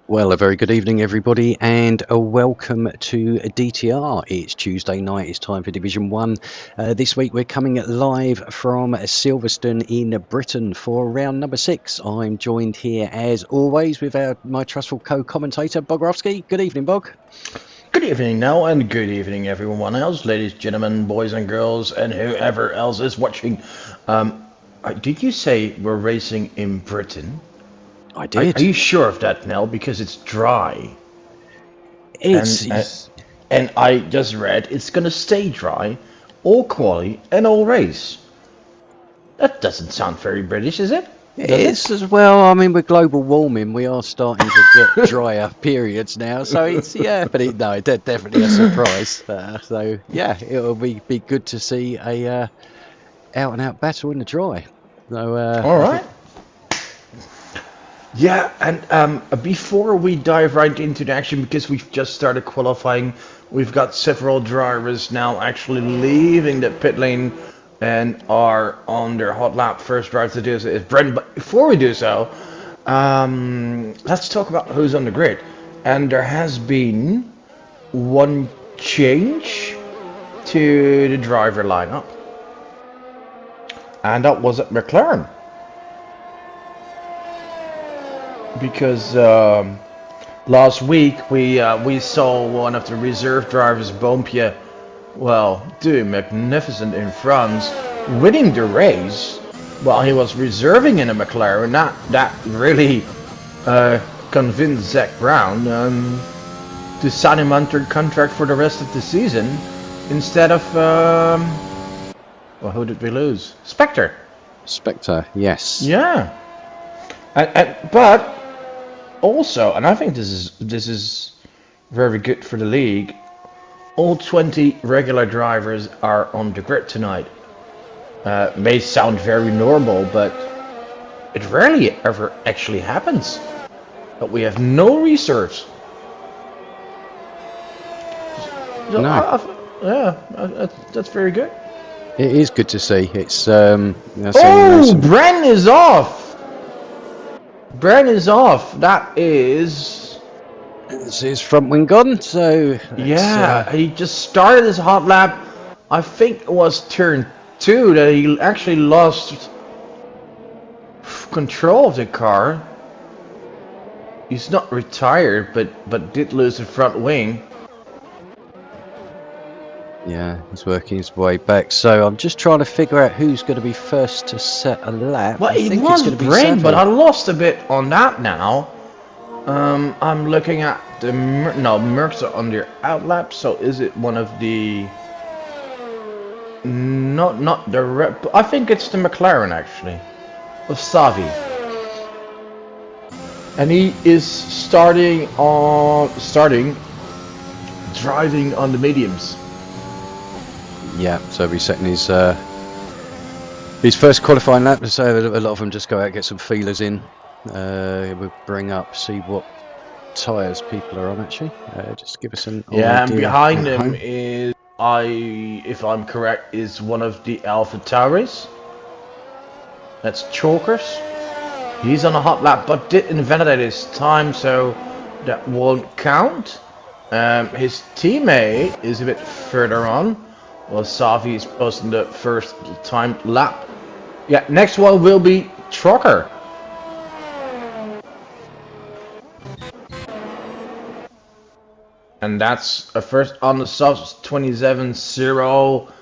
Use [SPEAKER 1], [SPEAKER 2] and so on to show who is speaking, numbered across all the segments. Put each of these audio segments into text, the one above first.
[SPEAKER 1] Well, a very good evening, everybody, and a welcome to DTR. It's Tuesday night. It's time for Division 1. This week, we're coming live from Silverstone in Britain for round number 6. I'm joined here, as always, with my trustful co-commentator, Bogrovsky. Good evening, Bog.
[SPEAKER 2] Good evening now, and good evening everyone else, ladies, gentlemen, boys and girls, and whoever else is watching. Did you say we're racing in Britain?
[SPEAKER 1] I
[SPEAKER 2] Are
[SPEAKER 1] did.
[SPEAKER 2] you sure of that, Nell? Because it's dry.
[SPEAKER 1] It's...
[SPEAKER 2] And I just read it's gonna stay dry, all quali and all race. That doesn't sound very British, is it?
[SPEAKER 1] It's as well. I mean, with global warming, we are starting to get drier periods now. So it's definitely a surprise. So yeah, it'll be good to see a out and out battle in the dry. So
[SPEAKER 2] All right. Yeah, and before we dive right into the action, because we've just started qualifying, we've got several drivers now actually leaving the pit lane and are on their hot lap. First driver to do so is Brent. But before we do so, let's talk about who's on the grid. And there has been one change to the driver lineup, and that was at McLaren. Because last week we saw one of the reserve drivers, Bompje, doing magnificent in France, winning the race while he was reserving in a McLaren. That really convinced Zach Brown to sign him under contract for the rest of the season instead of who did we lose? Spectre.
[SPEAKER 1] Spectre, yes.
[SPEAKER 2] Yeah, but also, and I think this is very good for the league, all 20 regular drivers are on the grid tonight. May sound very normal, but it rarely ever actually happens. But we have no reserves. So
[SPEAKER 1] No.
[SPEAKER 2] That's very good.
[SPEAKER 1] It is good to see. It's
[SPEAKER 2] Bren is off. Bren is off. That is...
[SPEAKER 1] It's his front wing gone, so...
[SPEAKER 2] he just started his hot lap. I think it was turn 2 that he actually lost control of the car. He's not retired, but did lose the front wing.
[SPEAKER 1] Yeah, he's working his way back. So I'm just trying to figure out who's going to be first to set a lap.
[SPEAKER 2] Well, it was Brain, but I lost a bit on that now. I'm looking at the Mercs are on their outlap. So is it one of the? Not the. I think it's the McLaren actually, of Savi. And he is starting driving on the mediums.
[SPEAKER 1] Yeah, so he's setting his first qualifying lap. So a lot of them just go out, get some feelers in. We'll bring up, see what tyres people are on actually. Just give us an idea.
[SPEAKER 2] And behind him is, if I'm correct, is one of the Alpha Tauris. That's Chalkers. He's on a hot lap, but did invalidate his time, so that won't count. His teammate is a bit further on. Well, Savi is posting the first time lap. Yeah, next one will be Trucker. And that's a first on the subs 27.0.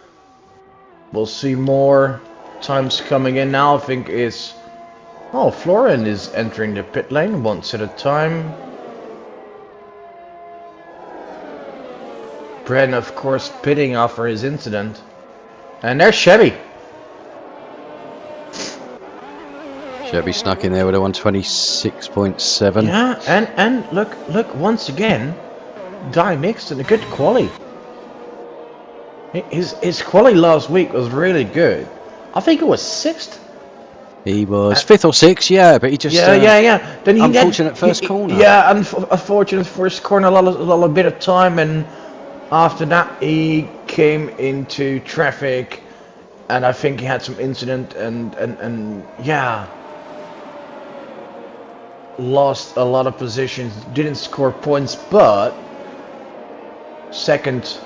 [SPEAKER 2] We'll see more times coming in now. I think it's... Oh, Florian is entering the pit lane once at a time. Bren, of course, pitting after his incident. And there's Chevy.
[SPEAKER 1] Chevy snuck in there with a 126.7.
[SPEAKER 2] Yeah, and look once again, Guy Mixon, a good quali. His quali last week was really good. I think it was 6th.
[SPEAKER 1] He was 5th or 6th, yeah, but he just
[SPEAKER 2] Then
[SPEAKER 1] unfortunate first corner.
[SPEAKER 2] Yeah, unfortunate first corner, a lot bit of time, and after that he came into traffic, and I think he had some incident, and yeah. lost a lot of positions, didn't score points, but second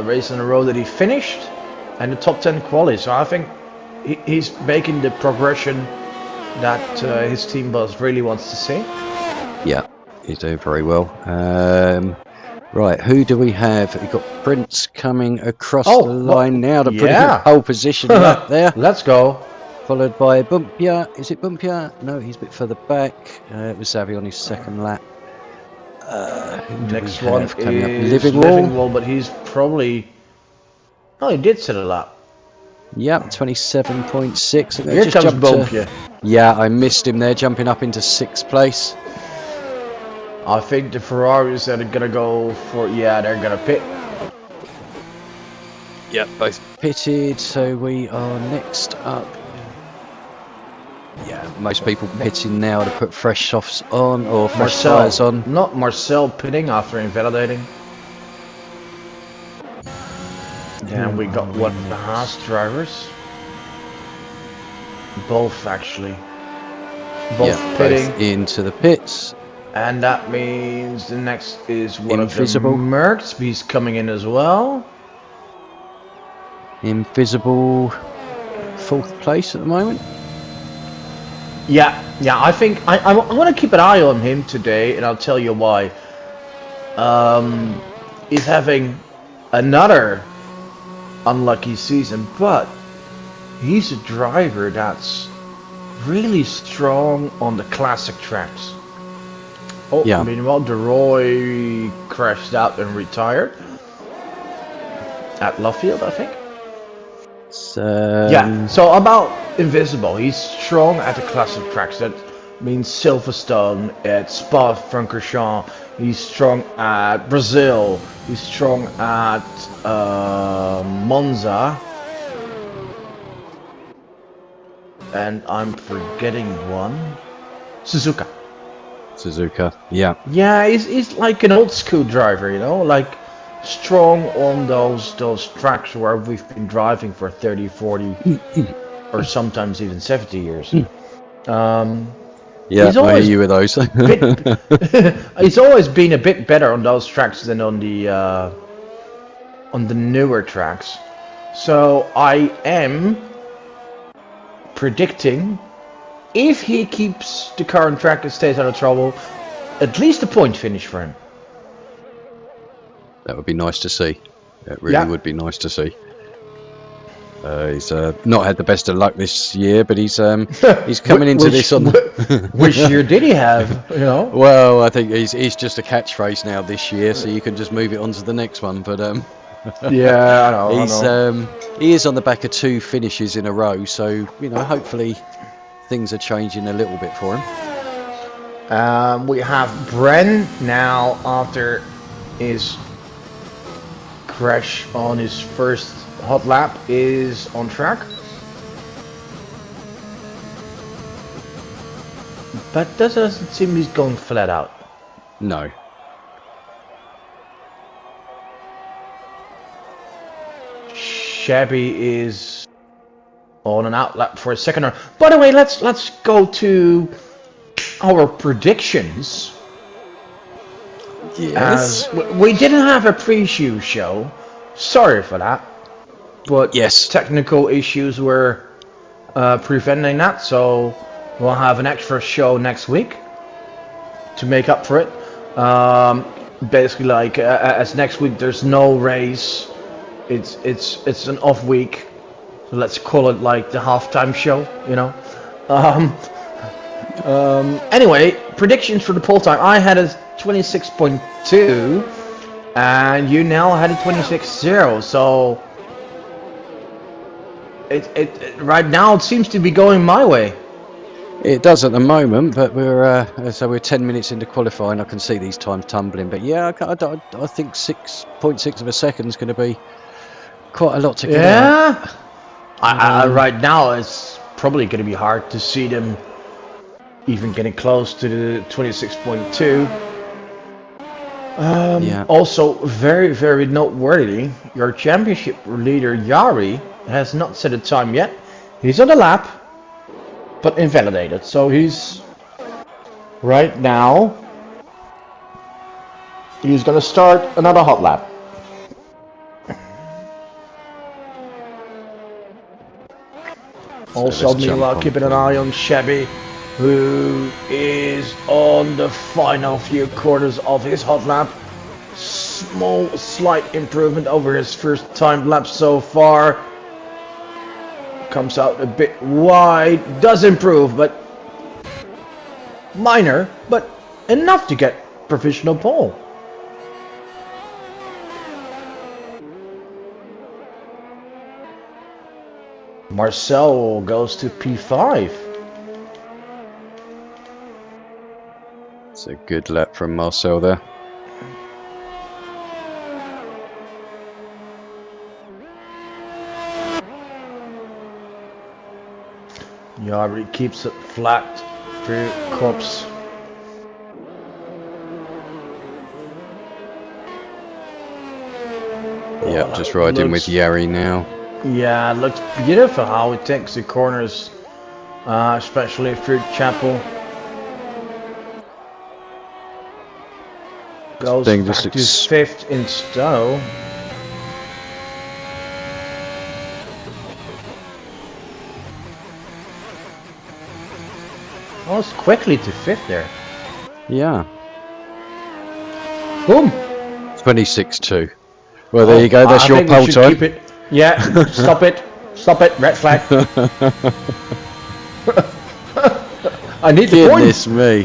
[SPEAKER 2] race in a row that he finished, and the top 10 quali. So I think he's making the progression that his team boss really wants to see.
[SPEAKER 1] Yeah, he's doing very well. Right, who do we have? We've got Prince coming across the line now to put in pole position lap there.
[SPEAKER 2] Let's go.
[SPEAKER 1] Followed by Bumpia. Is it Bumpia? No, he's a bit further back. It was Xavi on his second lap.
[SPEAKER 2] Next one
[SPEAKER 1] coming
[SPEAKER 2] is
[SPEAKER 1] up?
[SPEAKER 2] Living Wall, but he's probably... Oh, he did set a lap.
[SPEAKER 1] Yep, 27.6.
[SPEAKER 2] Here comes Bumpia.
[SPEAKER 1] Yeah, I missed him there, jumping up into 6th place.
[SPEAKER 2] I think the Ferraris that are gonna go for... Yeah, they're gonna pit.
[SPEAKER 1] Yep, both pitted, so we are next up. Yeah, most people pitting now to put fresh softs on or fresh tyres on.
[SPEAKER 2] Not Marcel pitting after invalidating. Then we got what, the Haas drivers? Both actually. Both pitting.
[SPEAKER 1] Both into the pits.
[SPEAKER 2] And that means the next is one
[SPEAKER 1] Invisible.
[SPEAKER 2] of the Mercs. He's coming in as well.
[SPEAKER 1] Invisible 4th place at the moment.
[SPEAKER 2] Yeah, I think I want to keep an eye on him today, and I'll tell you why. He's having another unlucky season, but he's a driver that's really strong on the classic tracks. Oh, yeah. Meanwhile, DeRoy crashed out and retired at Luffield, I think. Yeah, so about Invisible, he's strong at the classic tracks. That means Silverstone, at Spa-Francorchamps. He's strong at Brazil. He's strong at Monza. And I'm forgetting one. Suzuka. Yeah. Yeah, he's like an old school driver, you know, like strong on those tracks where we've been driving for 30, 40, or sometimes even 70 years.
[SPEAKER 1] Yeah, I hear you with those.
[SPEAKER 2] He's always been a bit better on those tracks than on the newer tracks. So I am predicting, if he keeps the current track and stays out of trouble, at least a point finish for him.
[SPEAKER 1] That would be nice to see. It really would be nice to see. He's not had the best of luck this year, but he's coming into this on.
[SPEAKER 2] Which year did he have? You know.
[SPEAKER 1] Well, I think he's just a catchphrase now this year, so you can just move it on to the next one. But
[SPEAKER 2] yeah, I know.
[SPEAKER 1] He is on the back of 2 finishes in a row, so hopefully things are changing a little bit for him.
[SPEAKER 2] We have Bren now after his crash on his first hot lap is on track, but that doesn't seem he's going flat out.
[SPEAKER 1] No.
[SPEAKER 2] Shabby is on an out lap for a second round. By the way, let's go to our predictions.
[SPEAKER 1] Yes.
[SPEAKER 2] We didn't have a pre-show show. Sorry for that. But
[SPEAKER 1] yes,
[SPEAKER 2] technical issues were preventing that, so we'll have an extra show next week to make up for it. Basically, like as next week there's no race, it's an off week, so let's call it like the halftime show, you know. Anyway, predictions for the poll time. I had a 26.2, and you now had a 26.0. So it right now it seems to be going my way.
[SPEAKER 1] It does at the moment, but we're 10 minutes into qualifying. I can see these times tumbling, but yeah, I think 6.6 of a second is going to be quite a lot to get out.
[SPEAKER 2] Right now it's probably going to be hard to see them even getting close to the 26.2. Also, very, very noteworthy, your championship leader Yari has not set a time yet. He's on the lap, but invalidated, so he's right now, he's going to start another hot lap.
[SPEAKER 1] So
[SPEAKER 2] Also,
[SPEAKER 1] let's jump
[SPEAKER 2] meanwhile,
[SPEAKER 1] on
[SPEAKER 2] keeping an eye on Shabby, who is on the final few quarters of his hot lap. Small, slight improvement over his first time lap so far. Comes out a bit wide, does improve, but minor, but enough to get provisional pole. Marcel goes to P5.
[SPEAKER 1] It's a good lap from Marcel there.
[SPEAKER 2] Yari keeps it flat through corps.
[SPEAKER 1] Yep, just riding with Yari now.
[SPEAKER 2] Yeah, it looks beautiful how it takes the corners, especially through Chapel. Goes back to 5th in Stowe. Almost quickly to 5th there.
[SPEAKER 1] Yeah.
[SPEAKER 2] Boom.
[SPEAKER 1] 26-2. Well, there you go. That's your pole time.
[SPEAKER 2] Keep it. Yeah. Stop it. Stop it. Red flag. I need the point.
[SPEAKER 1] Goodness me.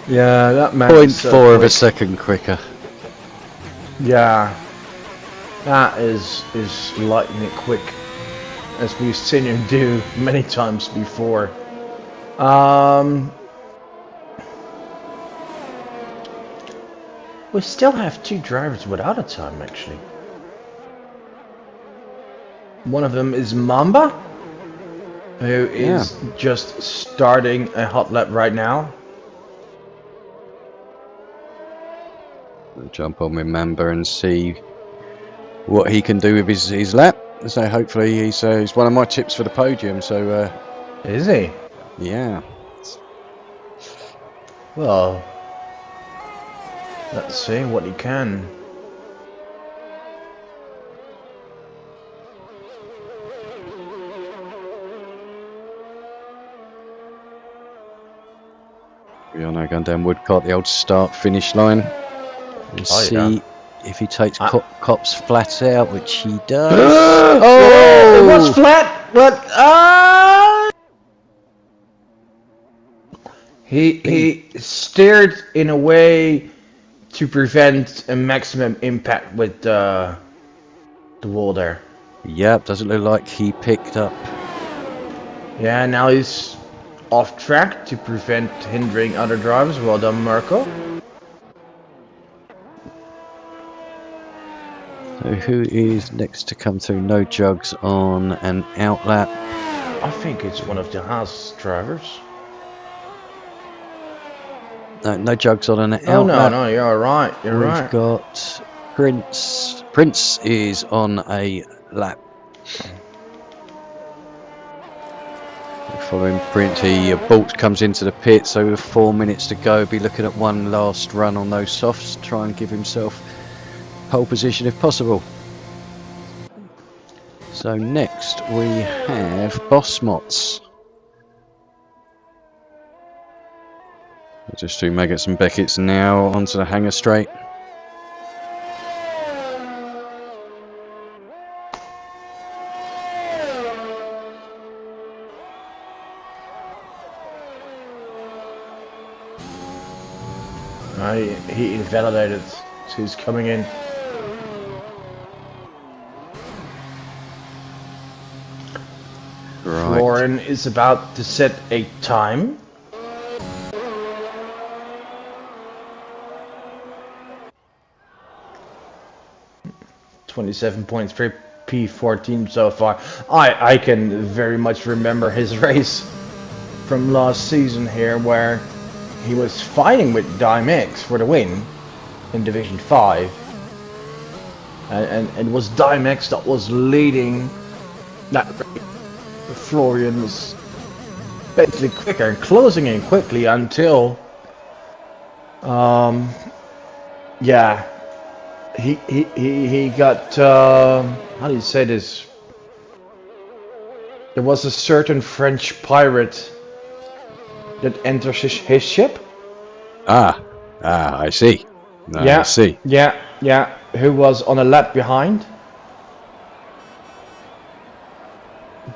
[SPEAKER 2] Yeah, that man.
[SPEAKER 1] 0.4 of a second quicker.
[SPEAKER 2] Yeah. That is lightning quick, as we've seen him do many times before. We still have 2 drivers without a time, actually. One of them is Mamba, who is just starting a hot lap right now.
[SPEAKER 1] We'll jump on with Mamba and see what he can do with his lap. So hopefully he's one of my tips for the podium. So
[SPEAKER 2] is he?
[SPEAKER 1] Yeah.
[SPEAKER 2] Well, let's see what he can.
[SPEAKER 1] We are now going down Woodcott, the old start-finish line. And see if he takes Copse flat out, which he does.
[SPEAKER 2] Oh, it was flat, but he steered in a way to prevent a maximum impact with the wall there.
[SPEAKER 1] Yep, doesn't look like he picked up.
[SPEAKER 2] Yeah, now he's off track to prevent hindering other drivers. Well done, Marco.
[SPEAKER 1] So who is next to come through? No Jugs on an outlap.
[SPEAKER 2] I think it's one of the Haas drivers.
[SPEAKER 1] No Jugs on an outlap.
[SPEAKER 2] Oh no, you're right.
[SPEAKER 1] We've got Prince. Prince is on a lap. Following Prince, Bolt comes into the pit, so with 4 minutes to go, be looking at one last run on those softs, try and give himself pole position if possible. So next we have Bossmots. Just do Maggots and Beckett's now onto the hanger straight.
[SPEAKER 2] He invalidated, so he's coming in. Right. Florin is about to set a time. .3 P14 so far. I can very much remember his race from last season here, where he was fighting with Dimex for the win in Division 5, and it was Dimex that was leading that race. Florian was basically quicker and closing in quickly until Yeah, he got how do you say this? There was a certain French pirate that enters his ship.
[SPEAKER 1] I see. I
[SPEAKER 2] Yeah,
[SPEAKER 1] see.
[SPEAKER 2] yeah. Who was on a lap behind,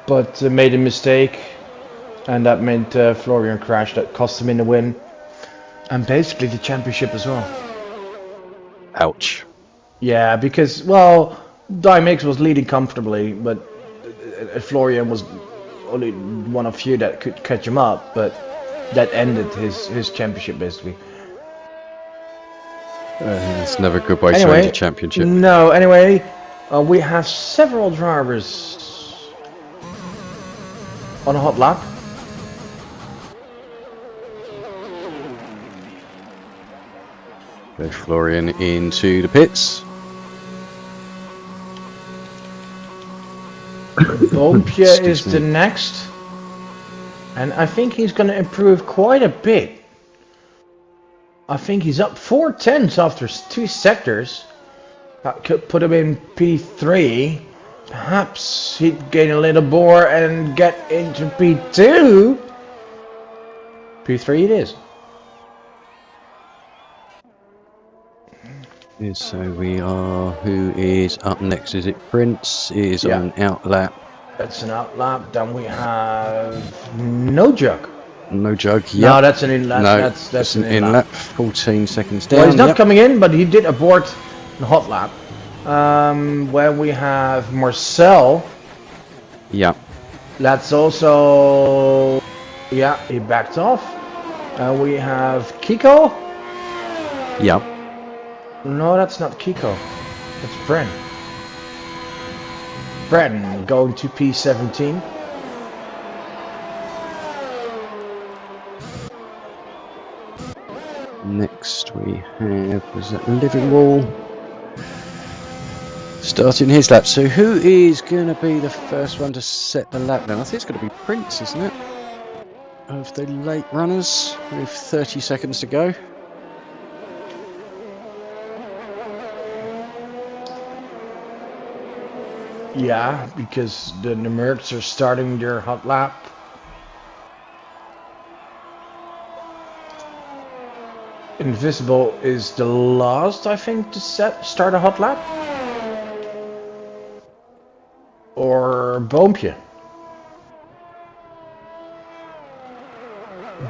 [SPEAKER 2] but made a mistake, and that meant Florian crashed. That cost him in the win, and basically the championship as well.
[SPEAKER 1] Ouch.
[SPEAKER 2] Yeah, because well, Dimix was leading comfortably, but Florian was only one of few that could catch him up. But that ended his championship basically.
[SPEAKER 1] It's never a good way to end a championship.
[SPEAKER 2] No, anyway, we have several drivers on a hot lap.
[SPEAKER 1] There's Florian into the pits.
[SPEAKER 2] Bompje is the next, and I think he's going to improve quite a bit. I think he's up 4/10 after 2 sectors. That could put him in P3. Perhaps he'd gain a little more and get into P2. P3 it is.
[SPEAKER 1] So we are. Who is up next? Is it Prince? Is on out lap.
[SPEAKER 2] That's an out lap. Then we have No Jug.
[SPEAKER 1] No Jug. Yep.
[SPEAKER 2] No, that's an in lap.
[SPEAKER 1] No,
[SPEAKER 2] that's an
[SPEAKER 1] in lap. 14 seconds down.
[SPEAKER 2] Well, he's not coming in, but he did abort the hot lap. Where we have Marcel.
[SPEAKER 1] Yeah.
[SPEAKER 2] That's also. Yeah, he backed off. We have Kiko.
[SPEAKER 1] Yeah.
[SPEAKER 2] No, that's not Kiko. That's Bren. Bren going to P17.
[SPEAKER 1] Next we have, was that Living Wall starting his lap. So who is going to be the first one to set the lap then? I think it's going to be Prince, isn't it? Of the late runners with 30 seconds to go.
[SPEAKER 2] Yeah, because the Mercs are starting their hot lap. Invisible is the last, I think, to start a hot lap. Or Boompje.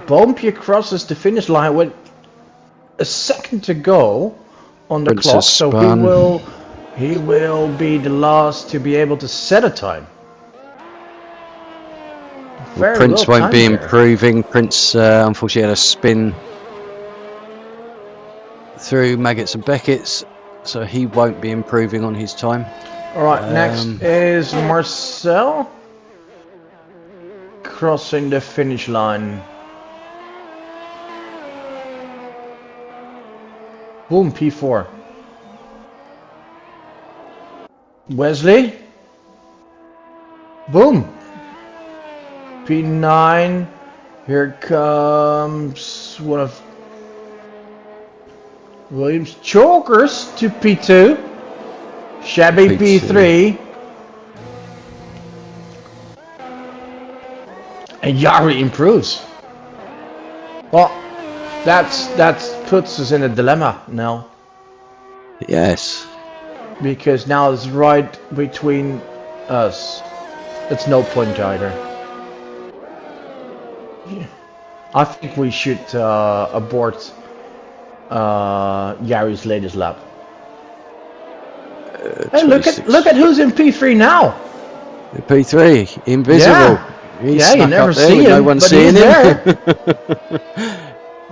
[SPEAKER 2] Boompje crosses the finish line with a second to go on the
[SPEAKER 1] Prince
[SPEAKER 2] clock, so he will be the last to be able to set a time.
[SPEAKER 1] Well, Prince won't be improving. Prince unfortunately had a spin through Maggots and Beckett's, so he won't be improving on his time.
[SPEAKER 2] Alright, next is Marcel crossing the finish line. Boom, P4. Wesley. Boom. P9. Here comes one of Williams' chokers to P2. Shabby P3. And Yari improves. Well, that puts us in a dilemma now.
[SPEAKER 1] Yes.
[SPEAKER 2] Because now it's right between us. It's no point either. I think we should abort Yari's latest lap. Hey, look at who's in P3 now.
[SPEAKER 1] P3, invisible.
[SPEAKER 2] Yeah, you never see him,
[SPEAKER 1] no one
[SPEAKER 2] but
[SPEAKER 1] seeing
[SPEAKER 2] he's
[SPEAKER 1] him.
[SPEAKER 2] there.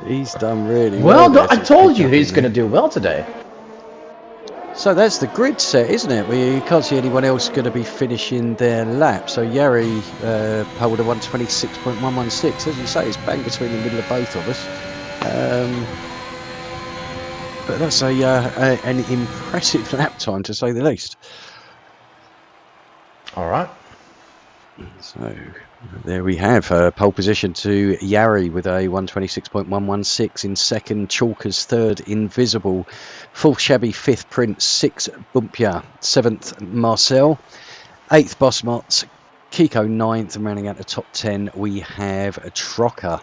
[SPEAKER 1] He's done really
[SPEAKER 2] well.
[SPEAKER 1] well.
[SPEAKER 2] I told you he's going to do well today.
[SPEAKER 1] So that's the grid set, isn't it? We can't see anyone else going to be finishing their lap. So Yari pulled a 126.116. As you say, it's bang between the middle of both of us. But that's an impressive lap time, to say the least.
[SPEAKER 2] All right.
[SPEAKER 1] So There we have pole position to Yari with a 126.116 in second, Chalkers third, Invisible, fourth Shabby, fifth Prince, sixth Bumpia, seventh Marcel, eighth Bossmot, Kiko ninth, and rounding out the top 10 we have LTrocker,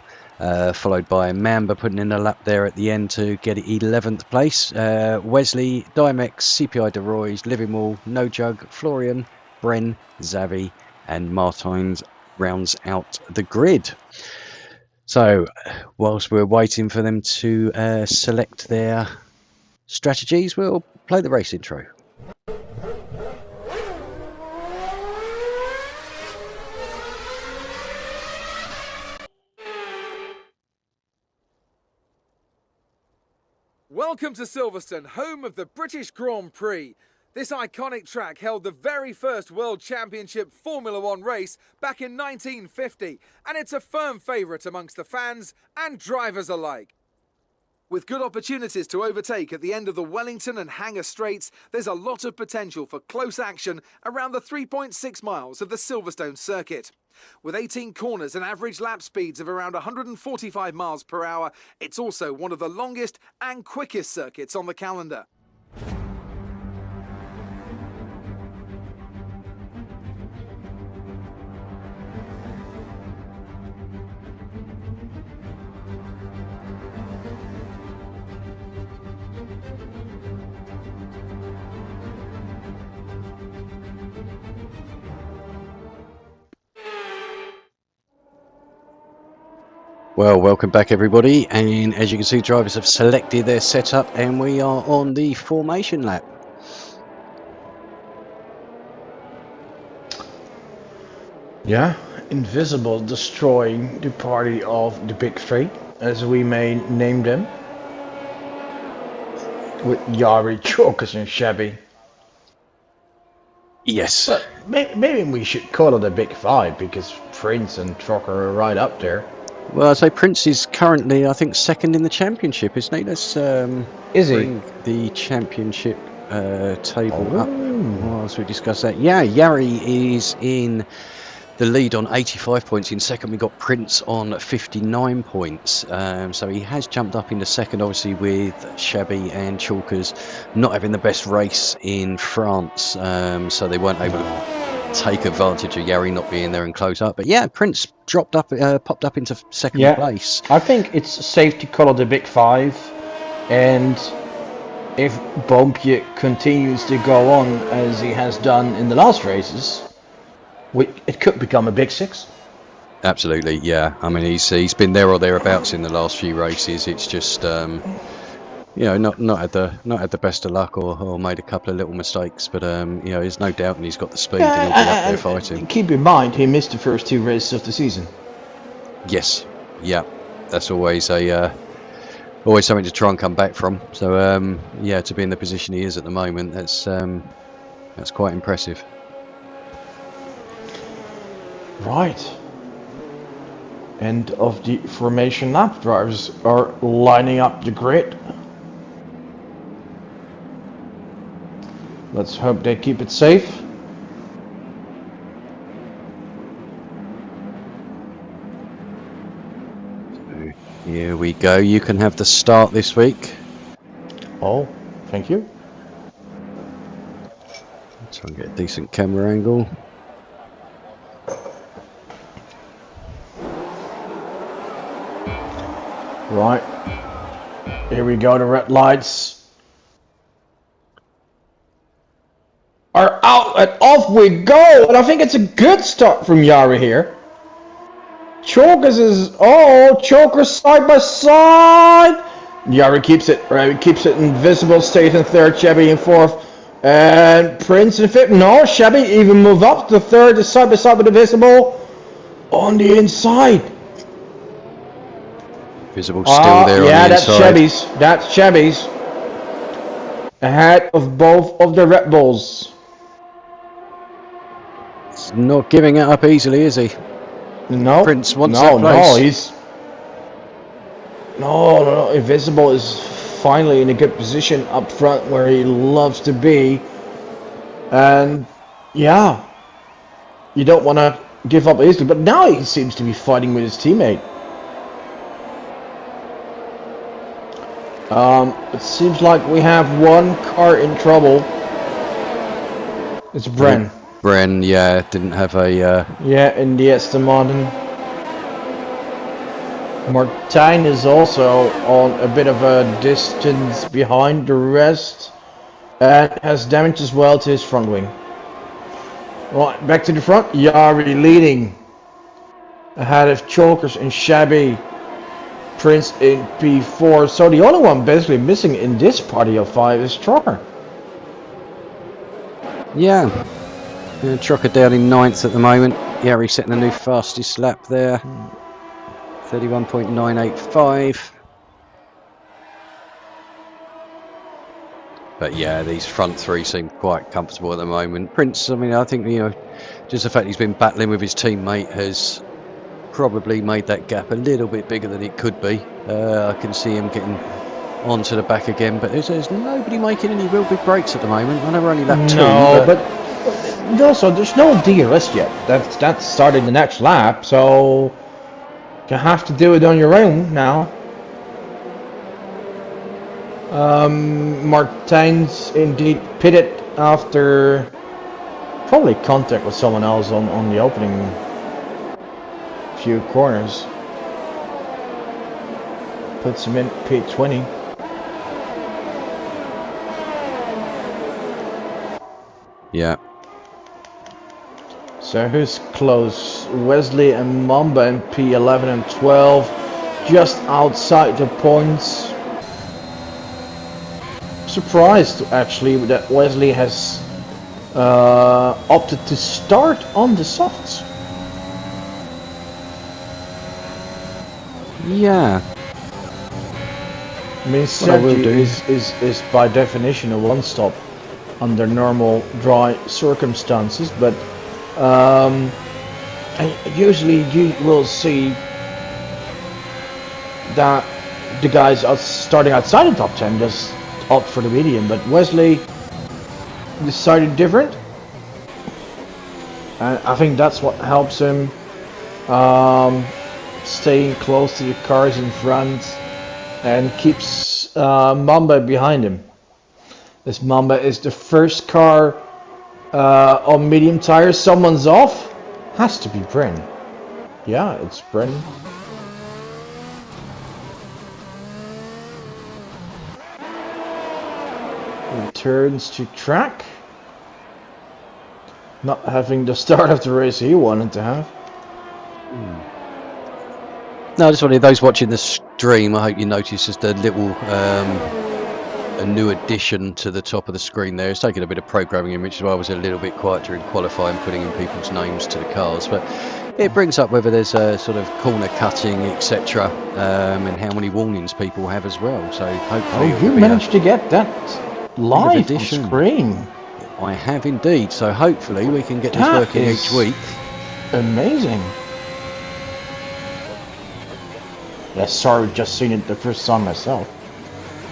[SPEAKER 1] followed by Mamba putting in a lap there at the end to get 11th place. Wesley, Dimex, CPI De Roy's, Livingwall, No Jug, Florian, Bren, Zavi, and Martins rounds out the grid. So whilst we're waiting for them to select their strategies, we'll play the race intro.
[SPEAKER 3] Welcome to Silverstone, home of the British Grand Prix. This iconic track held the very first World Championship Formula One race back in 1950, and it's a firm favourite amongst the fans and drivers alike. With good opportunities to overtake at the end of the Wellington and Hangar Straights, there's a lot of potential for close action around the 3.6 miles of the Silverstone circuit. With 18 corners and average lap speeds of around 145 miles per hour, it's also one of the longest and quickest circuits on the calendar.
[SPEAKER 1] Well, welcome back everybody, and as you can see, drivers have selected their setup and we are on the formation lap.
[SPEAKER 2] Yeah, Invisible destroying the party of the Big Three, as we may name them, with Yari, Chalkers and Shabby.
[SPEAKER 1] Yes.
[SPEAKER 2] But maybe we should call it a Big Five, because Prince and LTrocker are right up there.
[SPEAKER 1] Well, I'd say Prince is currently, I think, second in the championship, isn't he? Let's bring the championship table up whilst we discuss that. Yeah, Yari is in the lead on 85 points. In second, we got Prince on 59 points. So he has jumped up into second, obviously, with Shabby and Chalkers not having the best race in France. So they weren't able to take advantage of Yari not being there and close up. But yeah, Prince dropped up, popped up into second place.
[SPEAKER 2] I think it's safe to call it the Big Five, and if Bompje continues to go on as he has done in the last races, it could become a Big Six.
[SPEAKER 1] Absolutely, yeah. I mean, he's been there or thereabouts in the last few races. It's just you know, not had the best of luck or made a couple of little mistakes, but you know, there's no doubt he's got the speed and he'll be up there fighting.
[SPEAKER 2] Keep in mind, he missed the first two races of the season.
[SPEAKER 1] Yes, yeah, that's always always something to try and come back from. So yeah, to be in the position he is at the moment, that's quite impressive.
[SPEAKER 2] Right. End of the formation lap. Drivers are lining up the grid. Let's hope they keep it safe.
[SPEAKER 1] So here we go. You can have the start this week.
[SPEAKER 2] Oh, thank you.
[SPEAKER 1] Try and get a decent camera angle.
[SPEAKER 2] Right. Here we go. The red lights are out and off we go. And I think it's a good start from Yari here. Chalkers is Chalkers side by side. Yari keeps it. Right, keeps it invisible. Stays in third. Shabby in fourth. And Prince in fifth. No, Shabby even moved up to third. Side by side with Invisible on the inside.
[SPEAKER 1] Visible still there
[SPEAKER 2] yeah,
[SPEAKER 1] on the
[SPEAKER 2] that's
[SPEAKER 1] inside.
[SPEAKER 2] Chevy's. That's Chevy's. Ahead of both of the Red Bulls.
[SPEAKER 1] He's not giving it up easily, is he?
[SPEAKER 2] No.
[SPEAKER 1] Prince wants that place.
[SPEAKER 2] No, he's... No. Invisible is finally in a good position up front where he loves to be. And, yeah. You don't want to give up easily, but now he seems to be fighting with his teammate. It seems like we have one car in trouble. It's Bren.
[SPEAKER 1] Bren, yeah, didn't have a...
[SPEAKER 2] Yeah, in the Aston Martin. Martijn is also on a bit of a distance behind the rest and has damage as well to his front wing. Right, back to the front. Yari leading ahead of Chalkers and Shabby. Prince in P4. So the only one basically missing in this party of 5 is Trocker.
[SPEAKER 1] Yeah. Trocker down in 9th at the moment. Yari setting a new fastest lap there. 31.985. But yeah, these front 3 seem quite comfortable at the moment. Prince, I mean, I think, you know, just the fact he's been battling with his teammate has probably made that gap a little bit bigger than it could be. I can see him getting onto the back again, but there's nobody making any real big breaks at the moment. I know we're only lap 2.
[SPEAKER 2] No, but also there's no DRS yet. That's starting the next lap, so you have to do it on your own now. Martijn's indeed pitted after probably contact with someone else on the opening few corners. Puts him in P20.
[SPEAKER 1] Yeah.
[SPEAKER 2] So who's close? Wesley and Mamba in P11 and 12, just outside the points. Surprised actually that Wesley has opted to start on the softs.
[SPEAKER 1] Yeah.
[SPEAKER 2] I mean, Sergi is by definition a one-stop under normal dry circumstances, but usually you will see that the guys are starting outside the top 10 just opt for the medium, but Wesley decided different, and I think that's what helps him staying close to the cars in front and keeps Mamba behind him. This Mamba is the first car on medium tires. Someone's off. Has to be Bren. Yeah, it's Bren. Returns to track. Not having the start of the race he wanted to have.
[SPEAKER 1] No, I just wanted those watching the stream. I hope you notice just a little a new addition to the top of the screen there. It's taken a bit of programming in, which is why I was a little bit quiet during qualifying, putting in people's names to the cars. But it brings up whether there's a sort of corner cutting, etc., and how many warnings people have as well. So hopefully,
[SPEAKER 2] you managed to get that live on screen.
[SPEAKER 1] I have indeed. So hopefully we can get this working each week.
[SPEAKER 2] Amazing. Yeah, sorry, just seen it the first time myself.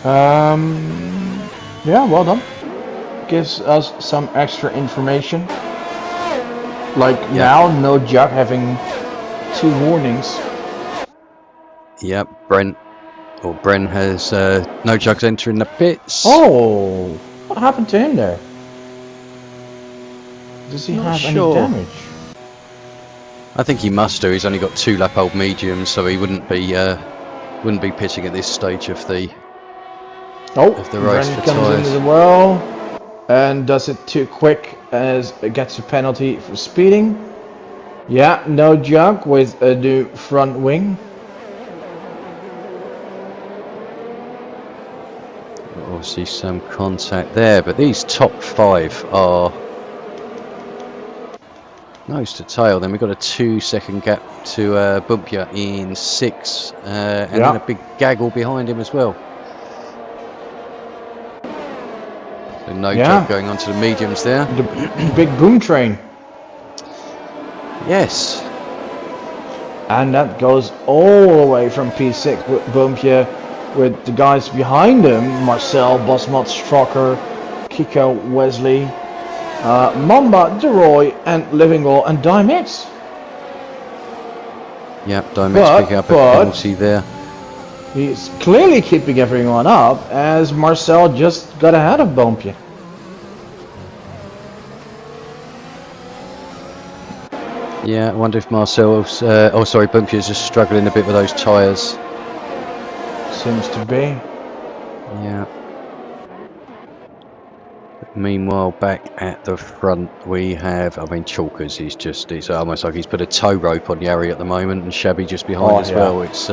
[SPEAKER 2] Yeah, well done. Gives us some extra information. Like now, no Jack having 2 warnings.
[SPEAKER 1] Yep, Bren has no Jugs entering the pits.
[SPEAKER 2] Oh, what happened to him there? Does he have any damage?
[SPEAKER 1] I think he must do. He's only got 2 lap old mediums, so he wouldn't be pitching at this stage of the race
[SPEAKER 2] Bren
[SPEAKER 1] for
[SPEAKER 2] comes in
[SPEAKER 1] tyres.
[SPEAKER 2] as well and does it too quick as it gets a penalty for speeding. Yeah, no jug with a new front wing.
[SPEAKER 1] Obviously some contact there, but these top 5 are nose to tail. Then we've got a 2-second gap to Bumpia in 6, and then a big gaggle behind him as well. So no jug going onto the mediums there.
[SPEAKER 2] The big boom train.
[SPEAKER 1] Yes.
[SPEAKER 2] And that goes all the way from P6 with Bumpia, with the guys behind him, Marcel, Bosmat, Strocker, Kiko, Wesley, Mamba, DeRoy, and Livingwall and Dimix.
[SPEAKER 1] Yep, Dimex picking up a penalty there.
[SPEAKER 2] He's clearly keeping everyone up as Marcel just got ahead of Boompje.
[SPEAKER 1] Yeah, I wonder if Marcel's, Boompje is just struggling a bit with those tyres.
[SPEAKER 2] Seems to be.
[SPEAKER 1] Yeah. Meanwhile, back at the front we have, I mean, Chalkers is just, it's almost like he's put a tow rope on Yari at the moment, and Shabby just behind as well. It's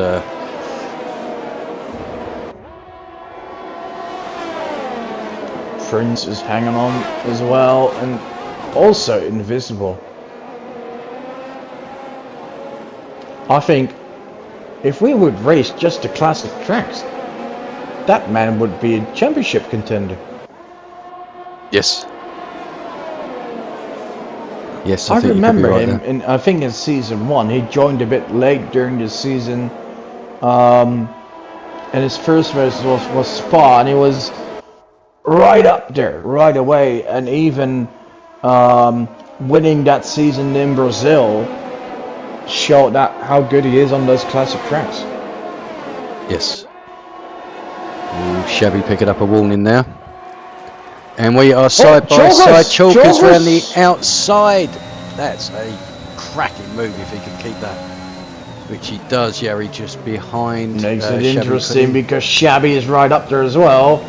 [SPEAKER 2] Prince is hanging on as well, and also invisible. I think if we would race just the classic tracks, that man would be a championship contender.
[SPEAKER 1] Yes. Yes,
[SPEAKER 2] I
[SPEAKER 1] think
[SPEAKER 2] remember
[SPEAKER 1] you could be right
[SPEAKER 2] him, in, I think in season 1, he joined a bit late during the season, and his first race was Spa, and he was right up there, right away, and even winning that season in Brazil showed that how good he is on those classic tracks.
[SPEAKER 1] Yes. Ooh, Shabby picking up a warning there. And we are side by side. Chalkers around the outside. That's a cracking move if he can keep that. Which he does. Yari just behind.
[SPEAKER 2] Makes it interesting because Shabby is right up there as well.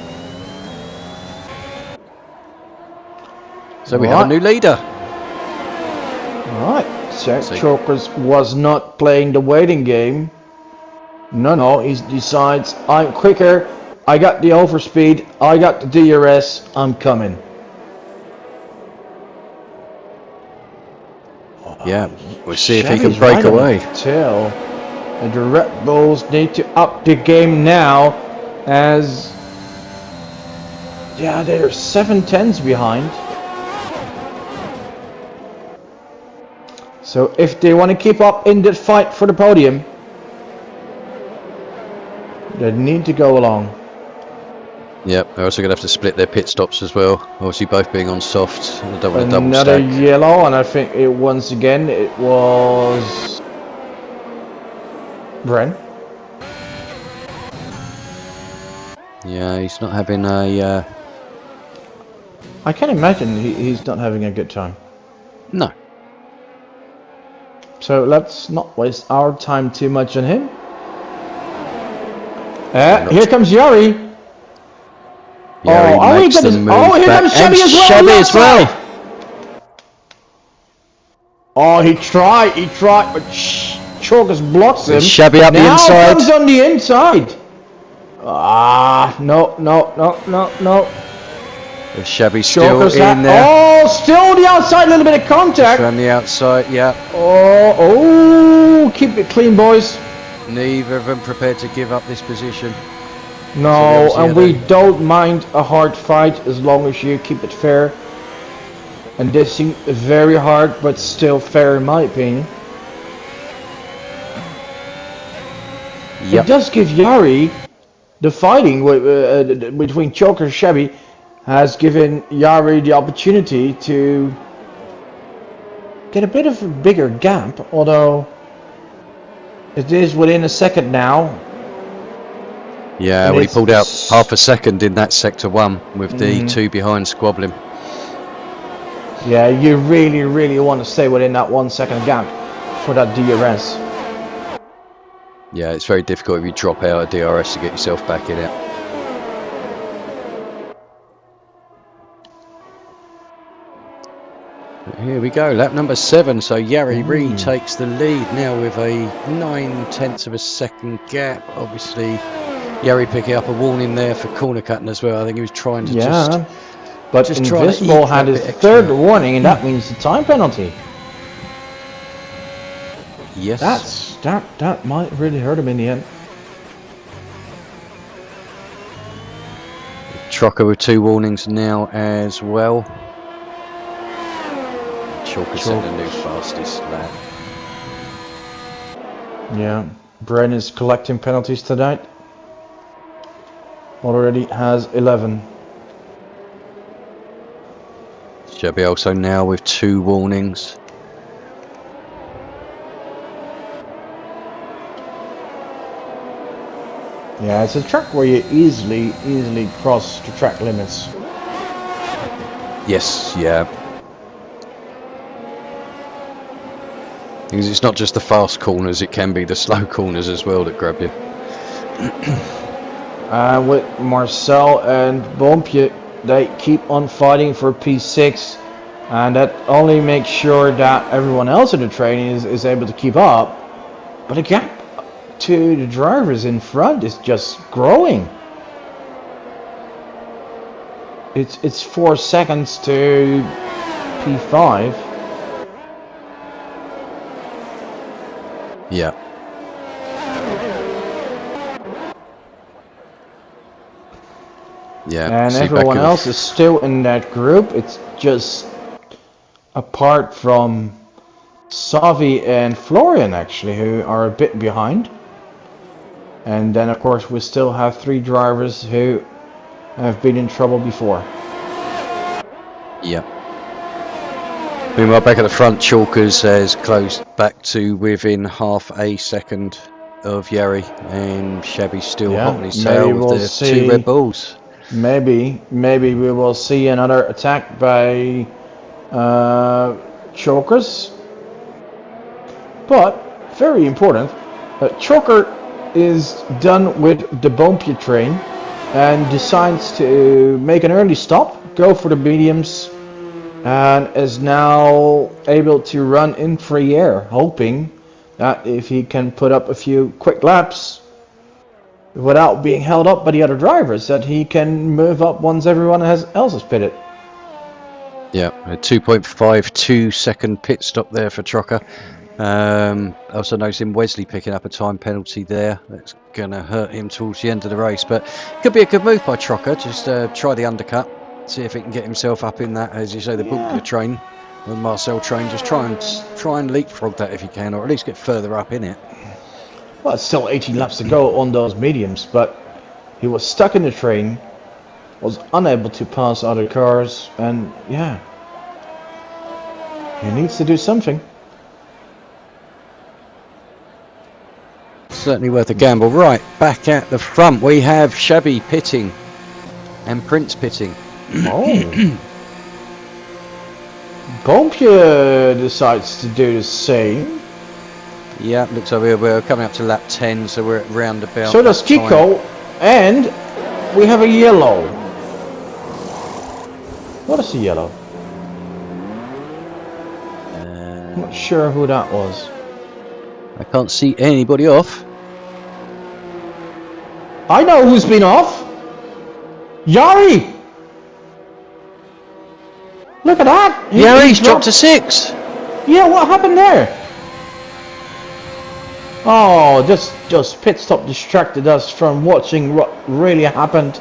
[SPEAKER 1] So we have a new leader.
[SPEAKER 2] Alright. So Chalkers was not playing the waiting game. No, he decides, I'm quicker. I got the overspeed, I got the DRS, I'm coming.
[SPEAKER 1] Yeah, we'll see if he can break away.
[SPEAKER 2] Tail. And the Red Bulls need to up the game now, as they're 7/10s behind. So if they want to keep up in the fight for the podium, they need to go along.
[SPEAKER 1] Yep, they're also going to have to split their pit stops as well. Obviously both being on soft.
[SPEAKER 2] Another yellow, and I think it once again it was Bren.
[SPEAKER 1] Yeah, he's not having a...
[SPEAKER 2] I can imagine he's not having a good time.
[SPEAKER 1] No.
[SPEAKER 2] So let's not waste our time too much on him. Here comes Yari.
[SPEAKER 1] Yari makes the move
[SPEAKER 2] here comes Shabby as well.
[SPEAKER 1] Shabby as well.
[SPEAKER 2] Oh, he tried, but Chalkers blocks him.
[SPEAKER 1] Shabby up the inside.
[SPEAKER 2] Now comes on the inside. No.
[SPEAKER 1] Shabby's still in there.
[SPEAKER 2] Oh, still the outside, a little bit of contact.
[SPEAKER 1] Just around the outside, yeah.
[SPEAKER 2] Oh, keep it clean, boys.
[SPEAKER 1] Neither of them prepared to give up this position.
[SPEAKER 2] No, and we don't mind a hard fight as long as you keep it fair. And this seems very hard, but still fair in my opinion. Yep. It does give Yari the fighting between Choker and Shabby has given Yari the opportunity to get a bit of a bigger gap, although it is within a second now.
[SPEAKER 1] Yeah, well, he pulled out half a second in that sector 1 with the 2 behind squabbling.
[SPEAKER 2] Yeah, you really want to stay within that 1 second gap for that DRS.
[SPEAKER 1] Yeah, it's very difficult if you drop out of DRS to get yourself back in it. But here we go, lap number 7. So Yari retakes the lead now with a 9/10 of a second gap. Obviously, Yari picking up a warning there for corner cutting as well. I think he was trying to
[SPEAKER 2] but Invisible had his third warning, and that means the time penalty.
[SPEAKER 1] Yes.
[SPEAKER 2] That might really hurt him in the end.
[SPEAKER 1] LTrocker with 2 warnings now as well. Chalker set a new fastest lap.
[SPEAKER 2] Yeah, Bren is collecting penalties tonight. Already has 11.
[SPEAKER 1] Shabby also now with 2 warnings.
[SPEAKER 2] Yeah, it's a track where you easily cross the track limits.
[SPEAKER 1] Yes, yeah. Because it's not just the fast corners, it can be the slow corners as well that grab you.
[SPEAKER 2] With Marcel and Bompje, they keep on fighting for P6, and that only makes sure that everyone else in the train is able to keep up. But the gap to the drivers in front is just growing. It's 4 seconds to P5.
[SPEAKER 1] Yeah. Yeah.
[SPEAKER 2] And everyone else is still in that group. It's just apart from Savi and Florian actually, who are a bit behind. And then of course we still have 3 drivers who have been in trouble before.
[SPEAKER 1] Yeah. Meanwhile, back at the front, Chalkers has closed back to within half a second of Yari, and Shabby's still hot on his tail with the 2 Red Bulls.
[SPEAKER 2] Maybe we will see another attack by Chalkers. But very important, Chalker is done with the Bompje train and decides to make an early stop, go for the mediums, and is now able to run in free air, hoping that if he can put up a few quick laps without being held up by the other drivers, that he can move up once everyone else has pitted.
[SPEAKER 1] Yeah, a 2.52 second pit stop there for Trocker. Also noticing Wesley picking up a time penalty there. That's going to hurt him towards the end of the race, but could be a good move by Trocker. Just try the undercut, see if he can get himself up in that, as you say, the Bompje train, the Marcel train. Just try and leapfrog that if you can, or at least get further up in it.
[SPEAKER 2] Well, it's still 18 laps to go on those mediums, but he was stuck in the train, was unable to pass other cars, and yeah, he needs to do something.
[SPEAKER 1] Certainly worth a gamble. Right, back at the front we have Shabby pitting and Prince pitting.
[SPEAKER 2] Oh. Bompje decides to do the same.
[SPEAKER 1] Yeah, looks like we're coming up to lap 10, so we're at roundabout.
[SPEAKER 2] So does Kiko, and we have a yellow. What is the yellow? I'm not sure who that was.
[SPEAKER 1] I can't see anybody off.
[SPEAKER 2] I know who's been off. Yari! Look at that!
[SPEAKER 1] Yari's dropped to 6!
[SPEAKER 2] Yeah, what happened there? Oh, just pit stop distracted us from watching what really happened.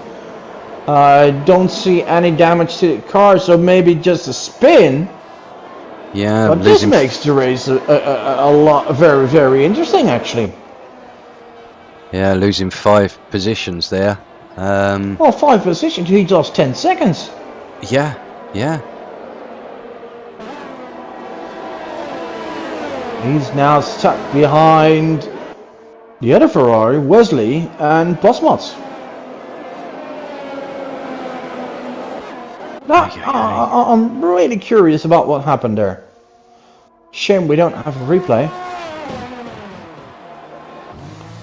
[SPEAKER 2] I don't see any damage to the car, so maybe just a spin.
[SPEAKER 1] Yeah,
[SPEAKER 2] but this makes the race a lot very interesting, actually.
[SPEAKER 1] Yeah, losing 5 positions there.
[SPEAKER 2] Well, 5 positions, he lost 10 seconds.
[SPEAKER 1] Yeah.
[SPEAKER 2] He's now stuck behind the other Ferrari, Wesley and Bosmot. I'm really curious about what happened there. Shame we don't have a replay.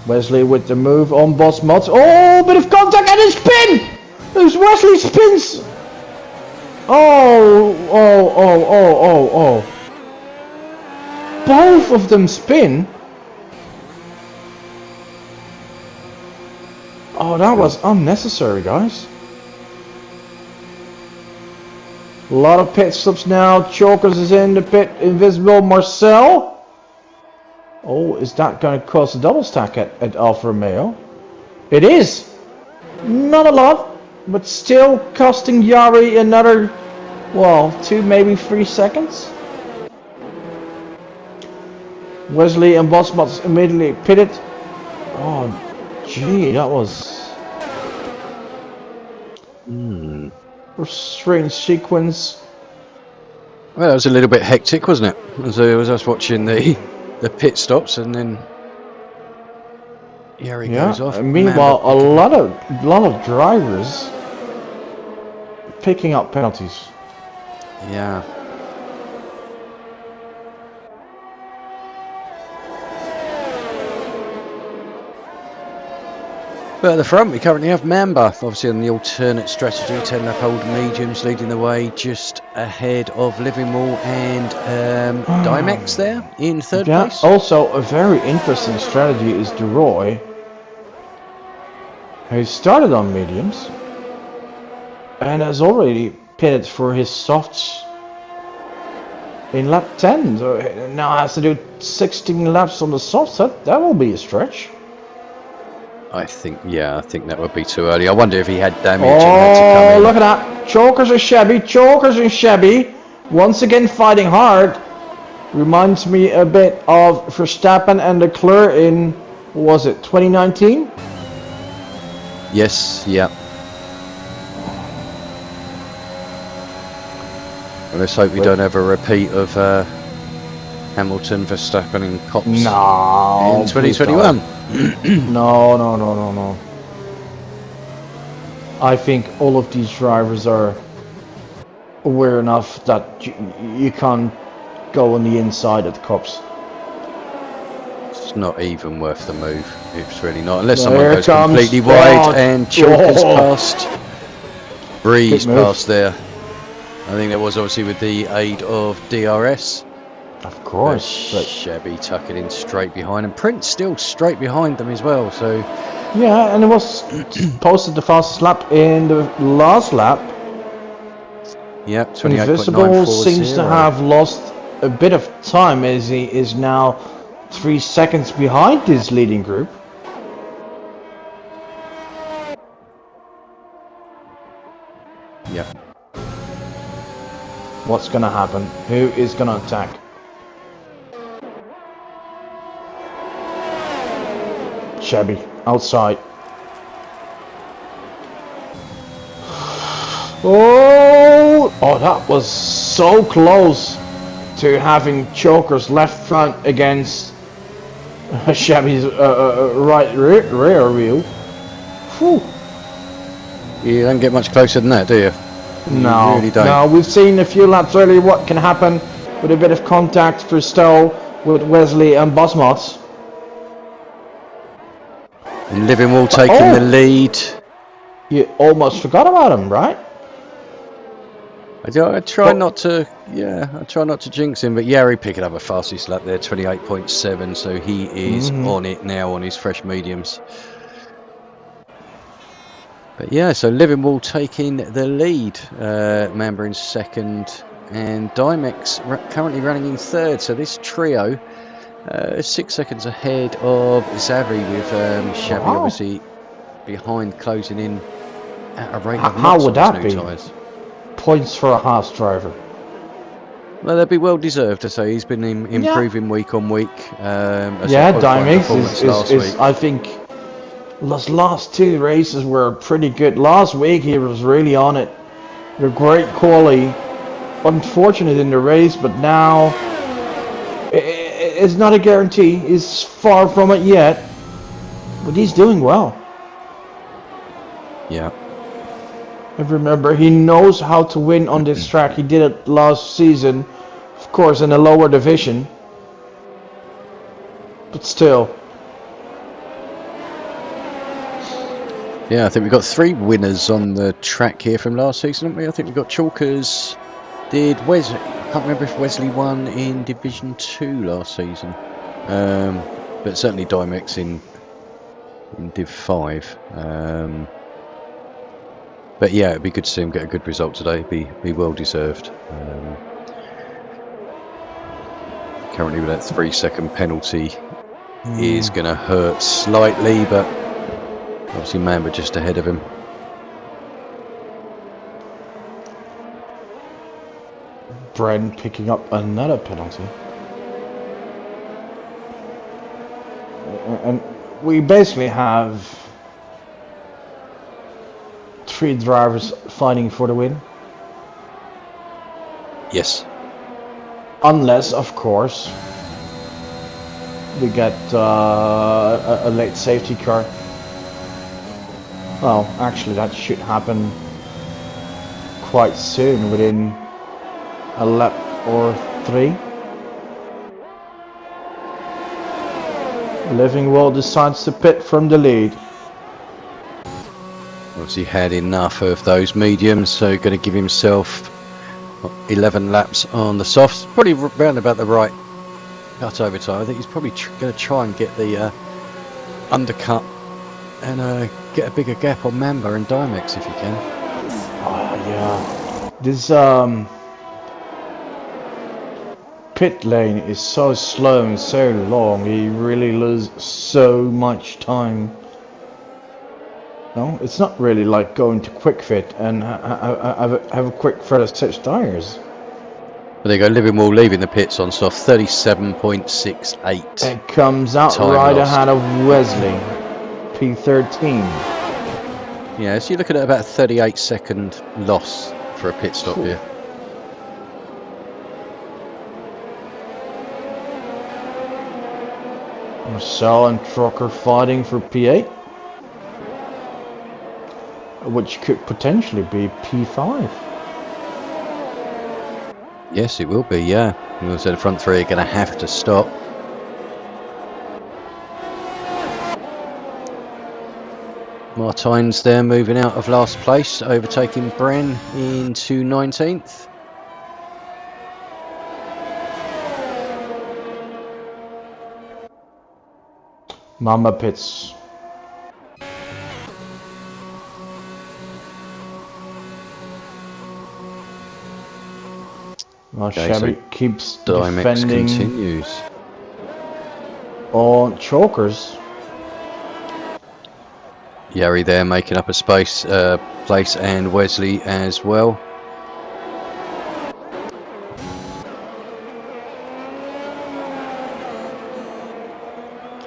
[SPEAKER 2] Wesley with the move on Bosmot. Oh, bit of contact and a spin! There's Wesley spins! Oh. Both of them spin. Oh, that was unnecessary, guys. A lot of pit stops now. Chalkers is in the pit. Invisible Marcel. Oh, is that going to cause a double stack at Alfa Romeo? It is. Not a lot, but still costing Yari another, well, 2, maybe 3 seconds. Wesley and Bosmot immediately pitted. Oh, gee, that was a strange sequence.
[SPEAKER 1] Well, that was a little bit hectic, wasn't it? As I was watching the pit stops, and then Here he goes off.
[SPEAKER 2] Meanwhile, a lot of drivers picking up penalties.
[SPEAKER 1] Yeah. But at the front, we currently have Mamba, obviously on the alternate strategy, 10-lap old mediums leading the way, just ahead of Livingwall and Dimex there in third place.
[SPEAKER 2] Also, a very interesting strategy is DeRoy, who started on mediums and has already pitted for his softs in lap 10. So now has to do 16 laps on the softs. That will be a stretch.
[SPEAKER 1] I think that would be too early. I wonder if he had damage and had to come in.
[SPEAKER 2] Look at that. Chokers and Chevy. Once again fighting hard. Reminds me a bit of Verstappen and Leclerc in, was it 2019?
[SPEAKER 1] Yes, yeah. Well, let's hope we don't have a repeat of Hamilton, Verstappen and Cops in 2021.
[SPEAKER 2] No. I think all of these drivers are aware enough that you can't go on the inside of the cops.
[SPEAKER 1] It's not even worth the move. It's really not, unless someone goes completely wide and Chalkers past, breeze past there. I think that was obviously with the aid of DRS.
[SPEAKER 2] Of course.
[SPEAKER 1] But Chevy tucking in straight behind, and Prince still straight behind them as well. So
[SPEAKER 2] yeah, and it was posted the fastest lap in the last lap.
[SPEAKER 1] Yeah, 28.940.
[SPEAKER 2] Invisible seems to have lost a bit of time as he is now 3 seconds behind this leading group.
[SPEAKER 1] Yeah.
[SPEAKER 2] What's gonna happen? Who is gonna attack? Chevy outside. Oh, that was so close to having Chokers left front against Chevy's right rear wheel. Whew.
[SPEAKER 1] You don't get much closer than that, do you?
[SPEAKER 2] No,
[SPEAKER 1] you really don't.
[SPEAKER 2] No, we've seen a few laps earlier what can happen with a bit of contact for Stowe with Wesley and Bosmos.
[SPEAKER 1] And Livingwall taking the lead.
[SPEAKER 2] You almost forgot about him, right?
[SPEAKER 1] I try not to, I try not to jinx him, but Yari picking up a fastest lap there, 28.7, so he is on it now on his fresh mediums. But yeah, so Livingwall taking the lead, Mamba in second, and Dimex currently running in third. So this trio, 6 seconds ahead of Xavi, with Chevy obviously behind, closing in at a rate of
[SPEAKER 2] how would that be?
[SPEAKER 1] Tires.
[SPEAKER 2] Points for a Haas driver.
[SPEAKER 1] Well, they'd be well deserved. I say he's been improving week on week.
[SPEAKER 2] Dimex is I think. Those last 2 races were pretty good. Last week he was really on it. They're great quality. Unfortunate in the race, but now it's not a guarantee. He's far from it yet. But he's doing well.
[SPEAKER 1] Yeah.
[SPEAKER 2] And remember, he knows how to win on this track. He did it last season. Of course, in a lower division. But still.
[SPEAKER 1] Yeah, I think we've got 3 winners on the track here from last season, haven't we? I think we've got Chalkers. I can't remember if Wesley won in Division 2 last season. But certainly Dimex in Div 5. But yeah, it'd be good to see him get a good result today. Be well deserved. Currently with that 3-second penalty is going to hurt slightly, but obviously Mamba just ahead of him.
[SPEAKER 2] Bren picking up another penalty. And we basically have 3 drivers fighting for the win.
[SPEAKER 1] Yes.
[SPEAKER 2] Unless, of course, we get a late safety car. Well, actually, that should happen quite soon, within a lap or 3. Living World decides to pit from the lead.
[SPEAKER 1] Obviously had enough of those mediums, so going to give himself 11 laps on the softs. Probably round about the right cut over time. I think he's probably going to try and get the undercut and get a bigger gap on Mamba and Dimex if he can.
[SPEAKER 2] Oh, yeah. This pit lane is so slow and so long. He really loses so much time. No, it's not really like going to quick fit and have a quick fit of 6 tires.
[SPEAKER 1] But there you go, Livermore leaving the pits on soft, 37.68.
[SPEAKER 2] It comes out right ahead of Wesley, P13.
[SPEAKER 1] Yeah, so you're looking at about a 38-second loss for a pit stop here.
[SPEAKER 2] Marcel and LTrocker fighting for P8, which could potentially be P5.
[SPEAKER 1] Yes, it will be, yeah. So the front three are going to have to stop. Martine's there moving out of last place, overtaking Bren into 19th.
[SPEAKER 2] Mamba pits. Well,
[SPEAKER 1] Okay,
[SPEAKER 2] Chevy
[SPEAKER 1] so
[SPEAKER 2] keeps
[SPEAKER 1] Dimex
[SPEAKER 2] defending
[SPEAKER 1] continues.
[SPEAKER 2] on chokers.
[SPEAKER 1] Yari there making up a space place, and Wesley as well.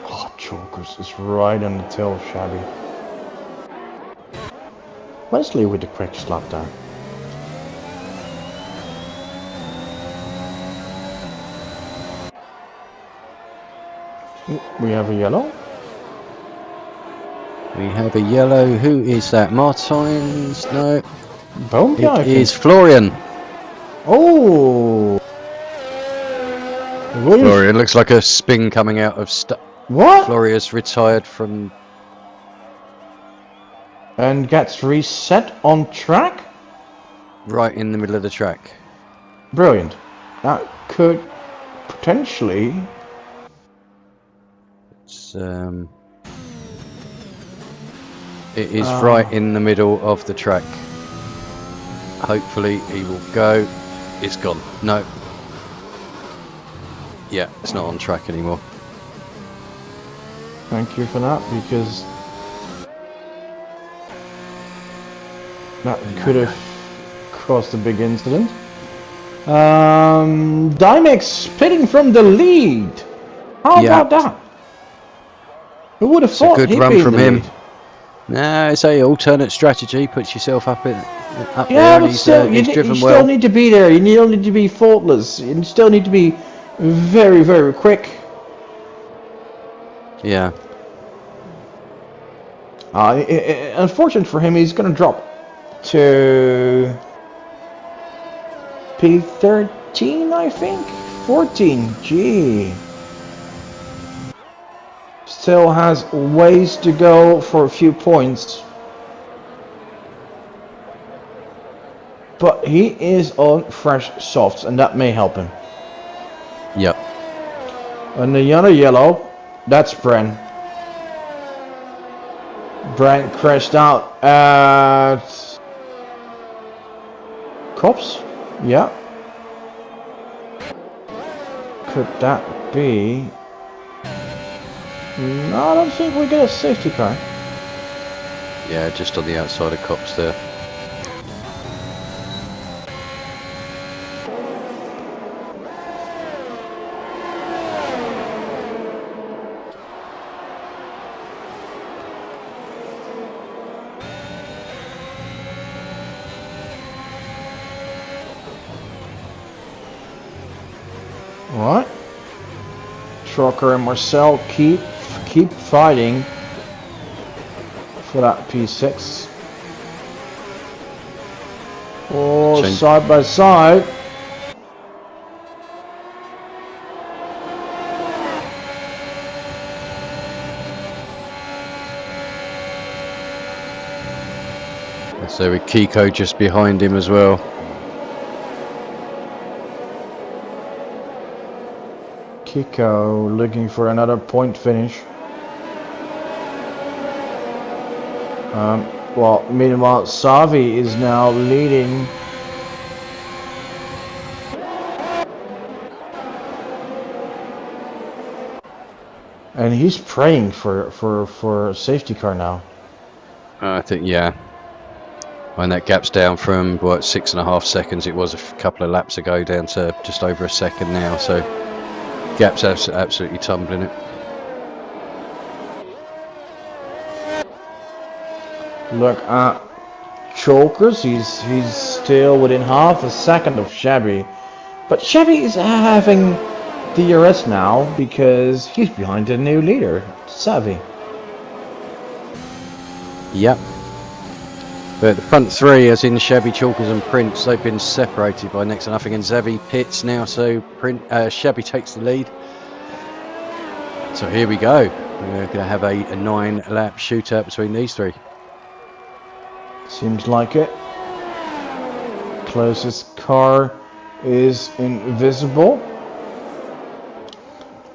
[SPEAKER 2] Oh, chokers is right on the tail of Shabby. Wesley with the quick slap there. We have a yellow.
[SPEAKER 1] We have a yellow. Who is that? Martins? No.
[SPEAKER 2] Boom, yeah,
[SPEAKER 1] It is Florian.
[SPEAKER 2] Oh!
[SPEAKER 1] Florian looks like a spin coming out of
[SPEAKER 2] What?
[SPEAKER 1] Florian's retired from...
[SPEAKER 2] And gets reset on track?
[SPEAKER 1] right in the middle of the track.
[SPEAKER 2] Brilliant. That could potentially...
[SPEAKER 1] It is right in the middle of the track. Hopefully he will go. It's gone. No. Yeah, it's not on track anymore.
[SPEAKER 2] Thank you for that, because that could have caused a big incident. Dimex pitting from the lead. How about that? Who would have thought
[SPEAKER 1] a good
[SPEAKER 2] he'd
[SPEAKER 1] run
[SPEAKER 2] be
[SPEAKER 1] from
[SPEAKER 2] in the
[SPEAKER 1] him.
[SPEAKER 2] lead?
[SPEAKER 1] No, it's a alternate strategy. Puts yourself up there.
[SPEAKER 2] Yeah,
[SPEAKER 1] And
[SPEAKER 2] but still, you
[SPEAKER 1] driven
[SPEAKER 2] still
[SPEAKER 1] well.
[SPEAKER 2] need to be there. You still need to be faultless. You still need to be very, very quick.
[SPEAKER 1] Yeah.
[SPEAKER 2] Unfortunate for him, he's going to drop to P13, I think. 14. Gee. Still has ways to go for a few points. But he is on fresh softs, and that may help him.
[SPEAKER 1] Yep.
[SPEAKER 2] And the other yellow, that's Bren. Bren crashed out at Cops. Yeah. Could that be? No, I don't think we get a safety car.
[SPEAKER 1] Yeah, just on the outside of Cops there.
[SPEAKER 2] Alright. Trucker and Marcel keep fighting for that P6. Oh, side by side.
[SPEAKER 1] So with Kiko just behind him as well.
[SPEAKER 2] Kiko looking for another point finish. Well, meanwhile, Savi is now leading. And he's praying for a safety car now.
[SPEAKER 1] I think, yeah. When that gap's down from, what, 6.5 seconds it was a couple of laps ago, down to just over a second now. So, gap's absolutely tumbling it.
[SPEAKER 2] Look at Chokers, he's still within half a second of Shabby. But Shabby is having DRS now because he's behind the new leader, Savi.
[SPEAKER 1] Yep. But the front three, as in Shabby, Chalkers and Prince, they've been separated by next to nothing. And Zavi pits now, so Shabby takes the lead. So here we go. We're going to have a 9-lap shootout between these three.
[SPEAKER 2] Seems like it. Closest car is invisible.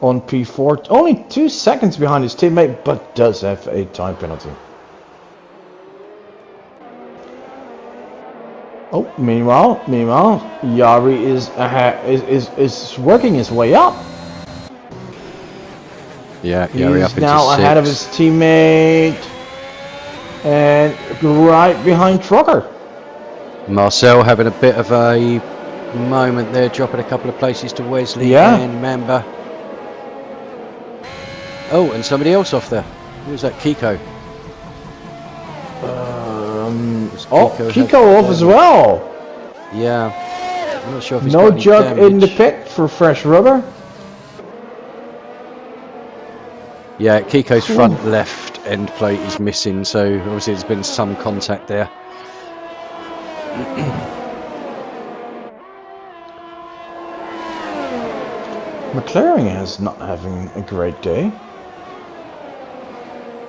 [SPEAKER 2] On P4, only 2 seconds behind his teammate, but does have a time penalty. Oh, meanwhile, Yari is working his way up.
[SPEAKER 1] Yeah, Yari up into
[SPEAKER 2] now
[SPEAKER 1] 6.
[SPEAKER 2] ahead of his teammate, and right behind Trucker.
[SPEAKER 1] Marcel having a bit of a moment there, dropping a couple of places to Wesley and Mamba. Oh, and somebody else off there. Who was that? Kiko.
[SPEAKER 2] Kiko off as well.
[SPEAKER 1] Yeah. I'm not sure if he's
[SPEAKER 2] no
[SPEAKER 1] got any
[SPEAKER 2] jug
[SPEAKER 1] damage
[SPEAKER 2] in the pit for fresh rubber.
[SPEAKER 1] Yeah, Kiko's front left end plate is missing, so obviously there's been some contact there.
[SPEAKER 2] McLaren is not having a great day.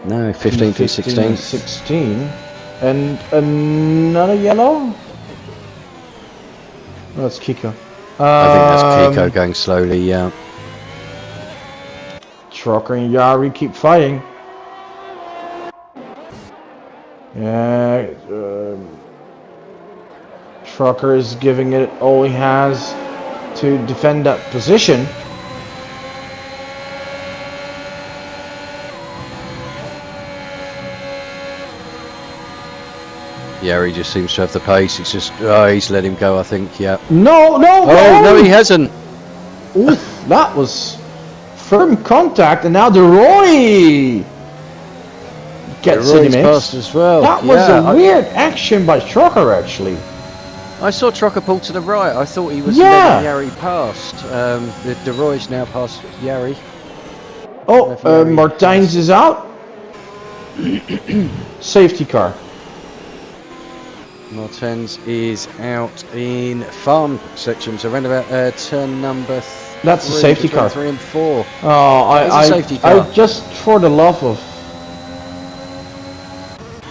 [SPEAKER 1] No, 15 through 16.
[SPEAKER 2] 16. And another yellow? Oh, that's Kiko.
[SPEAKER 1] I think that's Kiko going slowly, yeah.
[SPEAKER 2] Trucker and Yari keep fighting. Yeah, Trucker is giving it all he has to defend that position.
[SPEAKER 1] Yeah, he just seems to have the pace. It's just, he's let him go, I think, yeah.
[SPEAKER 2] No!
[SPEAKER 1] No, he hasn't.
[SPEAKER 2] Oof, that was firm contact, and now DeRoy gets in the mix.
[SPEAKER 1] Passed as well.
[SPEAKER 2] That was a weird action by Trucker, actually.
[SPEAKER 1] I saw Trucker pull to the right. I thought he was letting Yari past. DeRoy's now past Yari.
[SPEAKER 2] Oh, Martins is out. Safety car.
[SPEAKER 1] Martens is out in farm sections around about turn number 3.
[SPEAKER 2] That's a safety car.
[SPEAKER 1] 3 and 4.
[SPEAKER 2] Oh, I just, for the love of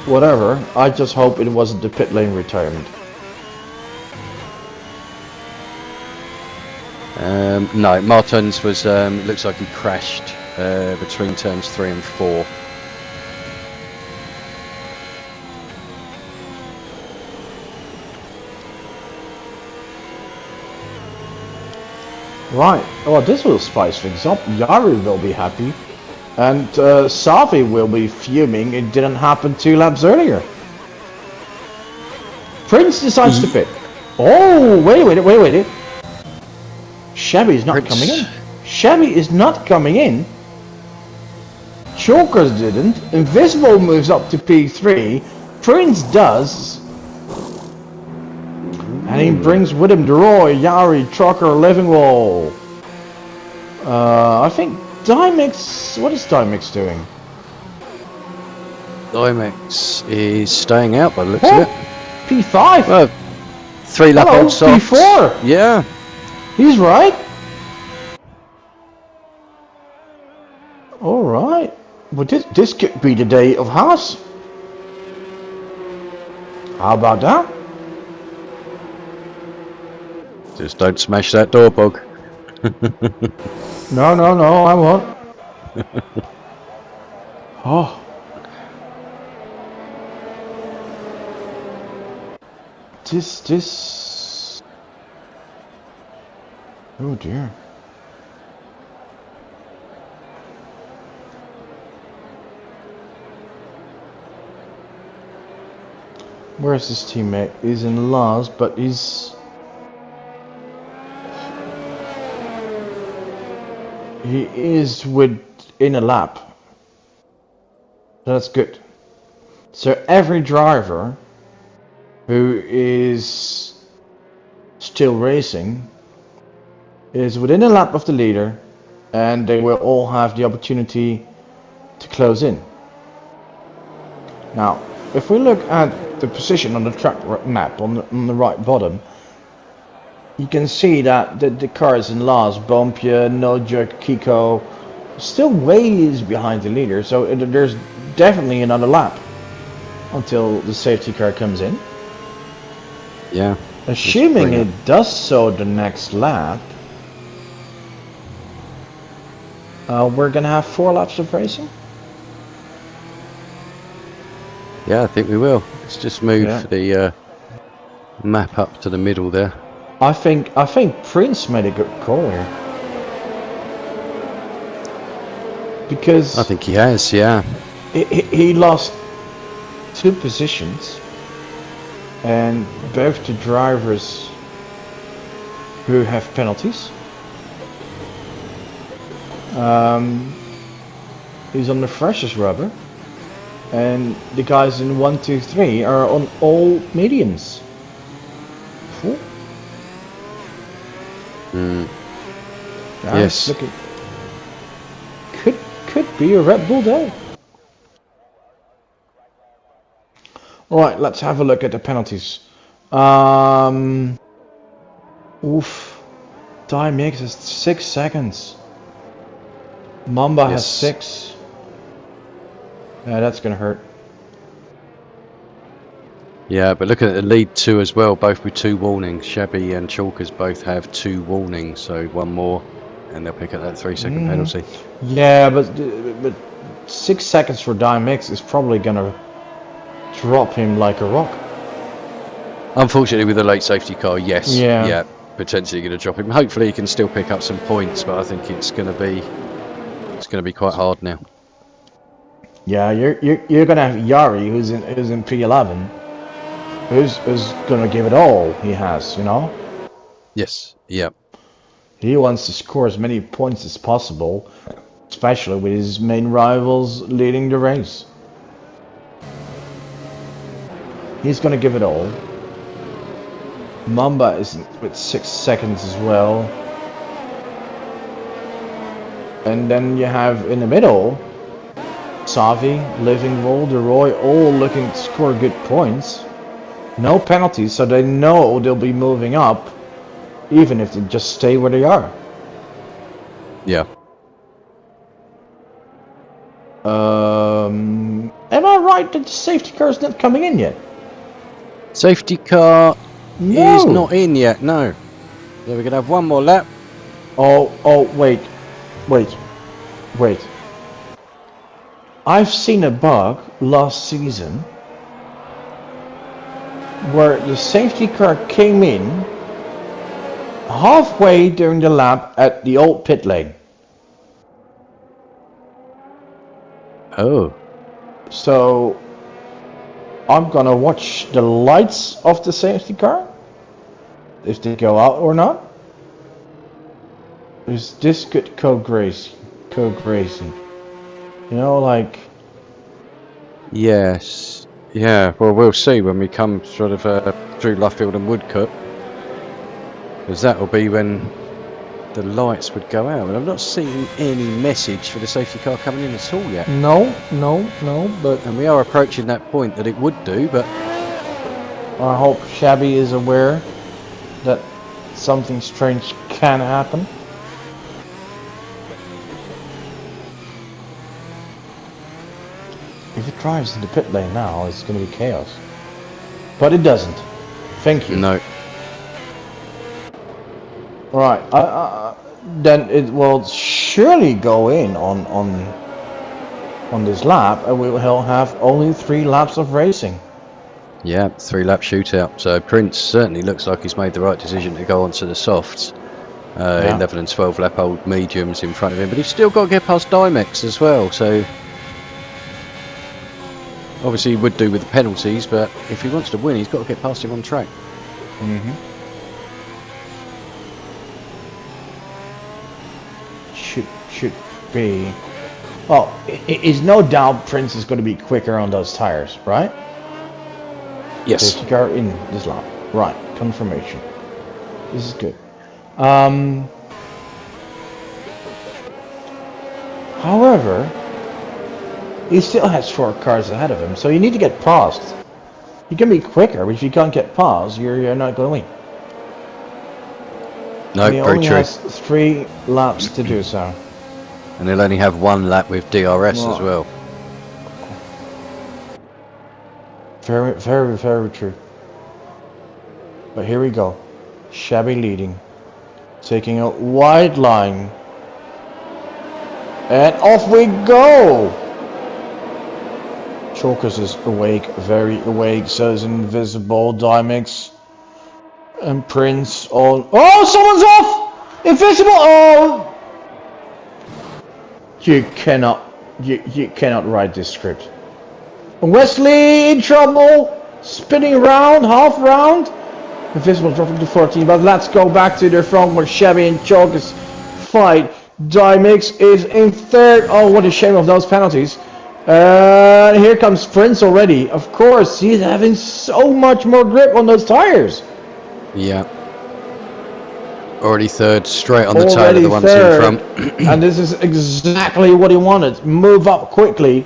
[SPEAKER 2] whatever, I just hope it wasn't the pit lane retirement.
[SPEAKER 1] No, Martens was looks like he crashed between turns 3 and 4.
[SPEAKER 2] Right. Oh, this will spice things up. Yari will be happy, and Savi will be fuming. It didn't happen 2 laps earlier. Prince decides to pit. Oh, wait. Shabby is not coming in. Shabby is not coming in. Chokers didn't. Invisible moves up to P3. Prince does. And he brings with him DeRoy, Yari, Trucker, Livingwall. I think Dymix, what is Dymix doing?
[SPEAKER 1] Dymex is staying out by the looks
[SPEAKER 2] Oh,
[SPEAKER 1] of it.
[SPEAKER 2] P5.
[SPEAKER 1] Well, 3 lap
[SPEAKER 2] Hello,
[SPEAKER 1] on softs.
[SPEAKER 2] P4.
[SPEAKER 1] Yeah.
[SPEAKER 2] He's right. All right. But this could be the day of Haas. How about that?
[SPEAKER 1] Just don't smash that door, Bog.
[SPEAKER 2] No, I won't. Oh. This. Oh dear. Where's his teammate? He's in last, but he's... He is within a lap. That's good. So every driver who is still racing is within a lap of the leader, and they will all have the opportunity to close in. Now, if we look at the position on the track map on the right bottom, you can see that the cars in last, Bompje, Nojek, Kiko, still ways behind the leader, so there's definitely another lap until the safety car comes in.
[SPEAKER 1] Yeah.
[SPEAKER 2] Assuming it does so the next lap, we're gonna have 4 laps of racing.
[SPEAKER 1] Yeah, I think we will. Let's just move the map up to the middle there.
[SPEAKER 2] I think Prince made a good call here. Because
[SPEAKER 1] I think he has, yeah.
[SPEAKER 2] he lost 2 positions, and both the drivers who have penalties. He's on the freshest rubber, and the guys in 1, 2, 3 are on all mediums. Cool.
[SPEAKER 1] Yes.
[SPEAKER 2] Looking, could be a Red Bull day. Alright, let's have a look at the penalties. Oof. Dymix has 6 seconds. Mamba has 6. Yeah, that's gonna hurt.
[SPEAKER 1] Yeah, but look at the lead 2 as well, both with 2 warnings. Shabby and Chalkers both have 2 warnings, so 1 more, and they'll pick up that 3-second penalty.
[SPEAKER 2] Yeah, but 6 seconds for Dymix is probably gonna drop him like a rock.
[SPEAKER 1] Unfortunately, with the late safety car, yes.
[SPEAKER 2] Yeah.
[SPEAKER 1] Potentially going to drop him. Hopefully, he can still pick up some points, but I think it's going to be quite hard now.
[SPEAKER 2] Yeah, you're gonna have Yari, who's in P11, who's gonna give it all he has, you know.
[SPEAKER 1] Yes. Yeah.
[SPEAKER 2] He wants to score as many points as possible, especially with his main rivals leading the race. He's gonna give it all. Mamba is with 6 seconds as well. And then you have in the middle Savi, Livingwall, DeRoy, all looking to score good points. No penalties, so they know they'll be moving up, even if they just stay where they are.
[SPEAKER 1] Yeah.
[SPEAKER 2] Am I right that the safety car is not coming in yet?
[SPEAKER 1] Safety car
[SPEAKER 2] No.
[SPEAKER 1] is not in yet. No. So we're going to have 1 more lap.
[SPEAKER 2] Oh, wait. I've seen a bug last season where the safety car came in halfway during the lap at the old pit lane.
[SPEAKER 1] Oh.
[SPEAKER 2] So I'm gonna watch the lights of the safety car, if they go out or not. Is this good co-grazing? You know, like...
[SPEAKER 1] Yes. Yeah, well, we'll see when we come sort of through Luffield and Woodcote. Because that will be when the lights would go out. And I've not seen any message for the safety car coming in at all yet.
[SPEAKER 2] No, but...
[SPEAKER 1] And we are approaching that point that it would do, but...
[SPEAKER 2] I hope Shabby is aware that something strange can happen. If it drives in the pit lane now, it's going to be chaos. But it doesn't. Thank you.
[SPEAKER 1] No.
[SPEAKER 2] Right. Then it will surely go in on this lap, and we will have only 3 laps of racing.
[SPEAKER 1] Yeah, 3-lap shootout. So Prince certainly looks like he's made the right decision to go onto the softs. 11 and 12-lap old mediums in front of him, but he's still got to get past Dimex as well. So obviously he would do with the penalties, but if he wants to win, he's got to get past him on track.
[SPEAKER 2] Should be. Well, it's no doubt Prince is going to be quicker on those tires, right?
[SPEAKER 1] Yes.
[SPEAKER 2] Safety car in this lap. Right, confirmation. This is good. However, he still has 4 cars ahead of him, so you need to get past. You can be quicker, but if you can't get past, you're not going to win.
[SPEAKER 1] No,
[SPEAKER 2] and he
[SPEAKER 1] very
[SPEAKER 2] only
[SPEAKER 1] true.
[SPEAKER 2] has 3 laps to do so.
[SPEAKER 1] And he'll only have 1 lap with DRS as well.
[SPEAKER 2] Very, very, very true. But here we go. Shabby leading. Taking a wide line. And off we go! Chalkers is awake, very awake, so is Invisible, Dimix, and Prince on... Oh, someone's off! Invisible! Oh! You cannot write this script. Wesley in trouble, spinning around, half round. Invisible dropping to 14, but let's go back to the front where Shabby and Chalkers fight. Dimix is in 3rd. Oh, what a shame of those penalties. Here comes Prince already. Of course, he's having so much more grip on those tires.
[SPEAKER 1] Yeah. Already 3rd, straight on the tail of the ones in front.
[SPEAKER 2] And this is exactly what he wanted. Move up quickly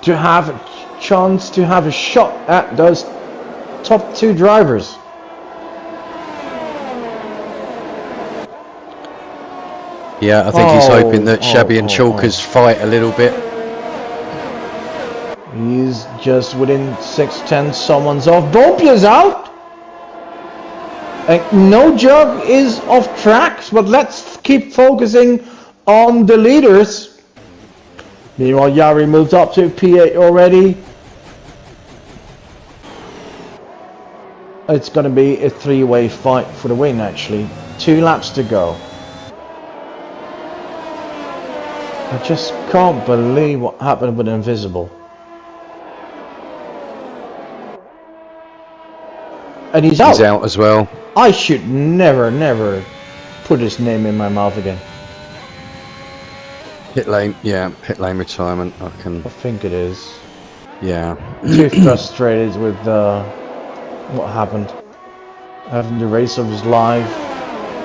[SPEAKER 2] to have a chance to have a shot at those top 2 drivers.
[SPEAKER 1] Yeah, I think he's hoping that Shabby and Chalkers fight a little bit.
[SPEAKER 2] He's just within 6/10. Someone's off. Bopia's out. And No Jug is off tracks, but let's keep focusing on the leaders. Meanwhile, Yari moved up to P8 already. It's going to be a 3-way fight for the win, actually. 2 laps to go. I just can't believe what happened with Invisible. And he's out.
[SPEAKER 1] He's out as well.
[SPEAKER 2] I should never put his name in my mouth again.
[SPEAKER 1] Pit lane, yeah, pit lane retirement. I
[SPEAKER 2] think it is.
[SPEAKER 1] Yeah.
[SPEAKER 2] Too frustrated with what happened. Having the race of his life.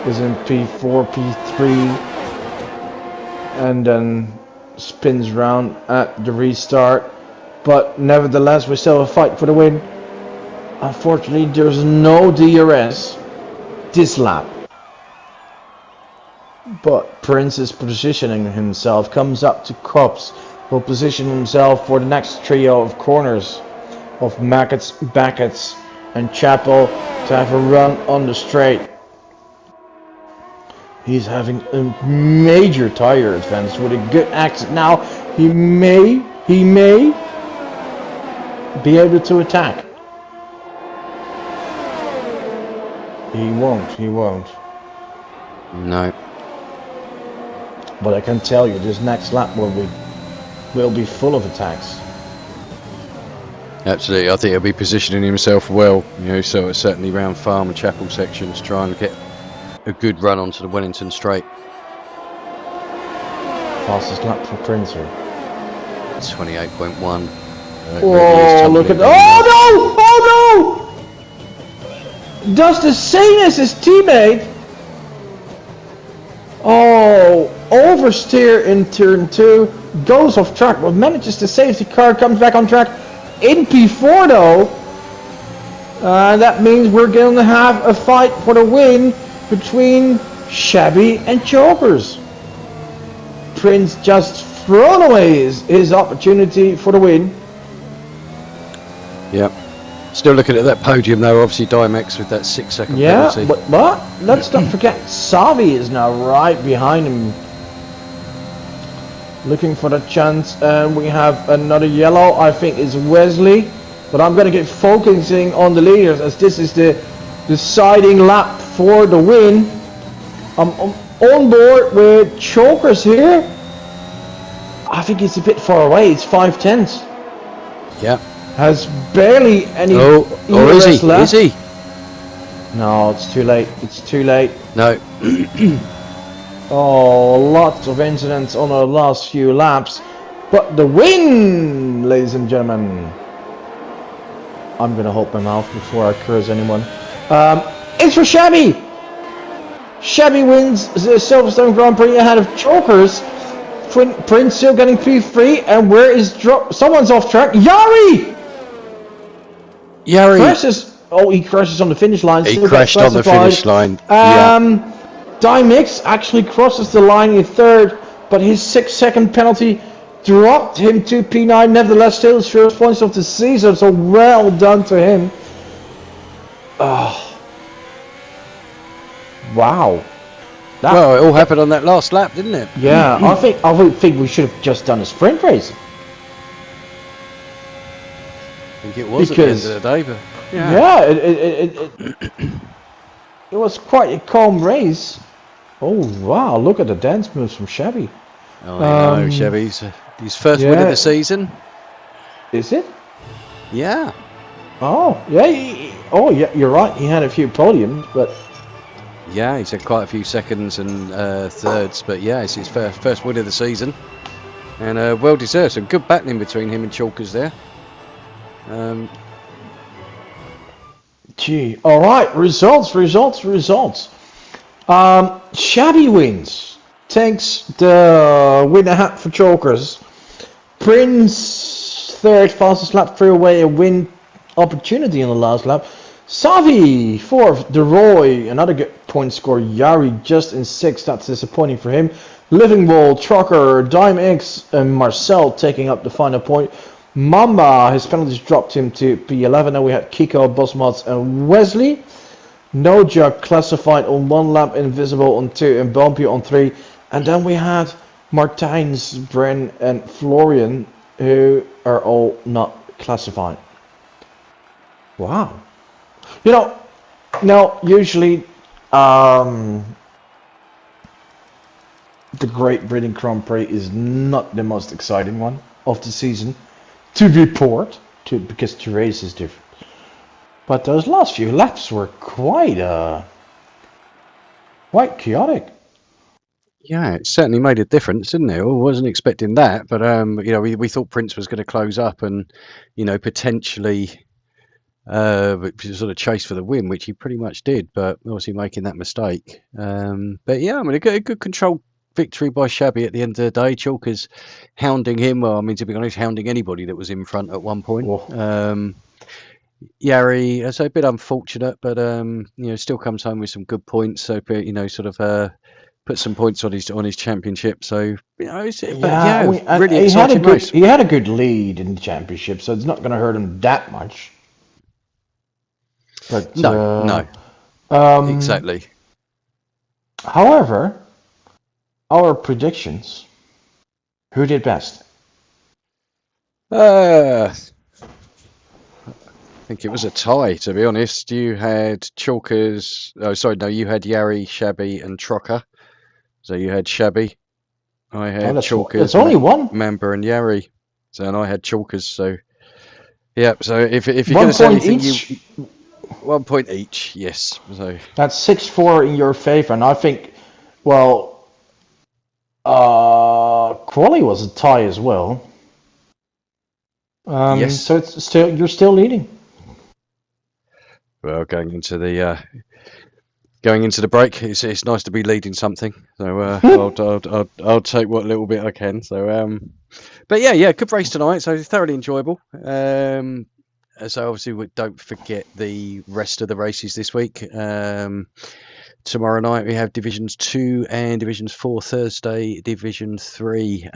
[SPEAKER 2] Is in P4, P3. And then spins round at the restart. But nevertheless, we still have a fight for the win. Unfortunately, there's no DRS this lap. But Prince is positioning himself, comes up to Cops, will position himself for the next trio of corners of Mackett's, Beckett's and Chapel to have a run on the straight. He's having a major tire advance with a good exit. Now he may be able to attack. He won't.
[SPEAKER 1] No.
[SPEAKER 2] But I can tell you, this next lap will be full of attacks.
[SPEAKER 1] Absolutely, I think he'll be positioning himself well, so it's certainly round Farm and Chapel sections, trying to get a good run onto the Wellington straight.
[SPEAKER 2] Fastest lap for Prince here.
[SPEAKER 1] 28.1.
[SPEAKER 2] Oh, look at that. Oh no! Does the same as his teammate. Oh, oversteer in turn 2, goes off track, but manages the safety car, comes back on track in P4 though. That means we're going to have a fight for the win between Shabby and Chokers. Prince just thrown away his opportunity for the win.
[SPEAKER 1] Yep. Still looking at that podium though, obviously Dimex with that 6-second penalty.
[SPEAKER 2] But let's not forget, Savi is now right behind him. Looking for the chance, and we have another yellow, I think it's Wesley. But I'm going to get focusing on the leaders as this is the deciding lap for the win. I'm on board with Chokers here. I think he's a bit far away, it's 5/10.
[SPEAKER 1] Yeah.
[SPEAKER 2] Has barely any
[SPEAKER 1] is he?
[SPEAKER 2] left.
[SPEAKER 1] Is he?
[SPEAKER 2] No, it's too late. It's too late.
[SPEAKER 1] No.
[SPEAKER 2] Oh, lots of incidents on the last few laps. But the win, ladies and gentlemen. I'm going to hold my mouth before I curse anyone. It's for Shabby. Shabby wins the Silverstone Grand Prix ahead of Chokers. Prince still getting P3. And where is someone's off track? Yari! Crashes. Oh, he crashes on the finish line.
[SPEAKER 1] He crashed on the finish line.
[SPEAKER 2] Dimix actually crosses the line in third, but his 6-second penalty dropped him to P9. Nevertheless, still his first points of the season, so well done to him. Wow.
[SPEAKER 1] Well, it all happened on that last lap, didn't it?
[SPEAKER 2] Yeah, I think we should have just done a sprint race.
[SPEAKER 1] I think it was at the end of the day, but
[SPEAKER 2] it was quite a calm race. Oh wow, look at the dance moves from Shabby.
[SPEAKER 1] Oh, I know, Chevy's his first win of the season.
[SPEAKER 2] Is it?
[SPEAKER 1] Yeah.
[SPEAKER 2] Oh yeah, you're right, he had a few podiums, but
[SPEAKER 1] yeah, he's had quite a few seconds and thirds, but yeah, it's his first win of the season, and well deserved. Some good battling between him and Chokers there.
[SPEAKER 2] Gee, all right, results. Shabby wins, takes the winner hat for Chokers. Prince third, fastest lap, threw away a win opportunity in the last lap. Savi fourth, DeRoy, another good point score. Yari just in sixth, that's disappointing for him. Living Wall, Trucker, Dime X, and Marcel taking up the final point. Mamba, his penalties dropped him to P11. Now we had Kiko, Bosmods, and Wesley. Noja classified on 1 lap, Invisible on 2, and Bumpy on 3. And then we had Martijns, Bren, and Florian, who are all not classified. Wow. You know, now usually the Great Britain Grand Prix is not the most exciting one of the season to report, because the race is different. But those last few laps were quite chaotic.
[SPEAKER 1] Yeah, it certainly made a difference, didn't it? I wasn't expecting that, but you know, we thought Prince was going to close up and, you know, potentially sort of chase for the win, which he pretty much did, but obviously making that mistake. But yeah, I mean, a good controlled victory by Shabby at the end of the day. Chalker's hounding him. Well, I mean, to be honest, hounding anybody that was in front at one point. Yari, so a bit unfortunate, but you know, still comes home with some good points. So you know, sort of put some points on his championship. So you know, really exciting race.
[SPEAKER 2] He had a good lead in the championship, so it's not going to hurt him that much. But
[SPEAKER 1] no, exactly.
[SPEAKER 2] However, our predictions. Who did best?
[SPEAKER 1] I think it was a tie, to be honest. You had Chalkers. Oh, sorry, no, you had Yari, Shabby, and Trocker. So you had Shabby. I had Chalkers.
[SPEAKER 2] It's only one.
[SPEAKER 1] Member and Yari. So and I had Chalkers. So yeah. So if you're going to say anything, 1 point each. Yes. So
[SPEAKER 2] that's 6-4 in your favor, and I think, well, Quali was a tie as well.
[SPEAKER 1] Yes.
[SPEAKER 2] So you're still leading.
[SPEAKER 1] Well, going into the going into the break. It's nice to be leading something. So I'll take what little bit I can. So but yeah, good race tonight. So thoroughly enjoyable. So obviously we don't forget the rest of the races this week. Tomorrow night we have Divisions 2 and Divisions 4. Thursday, Division 3.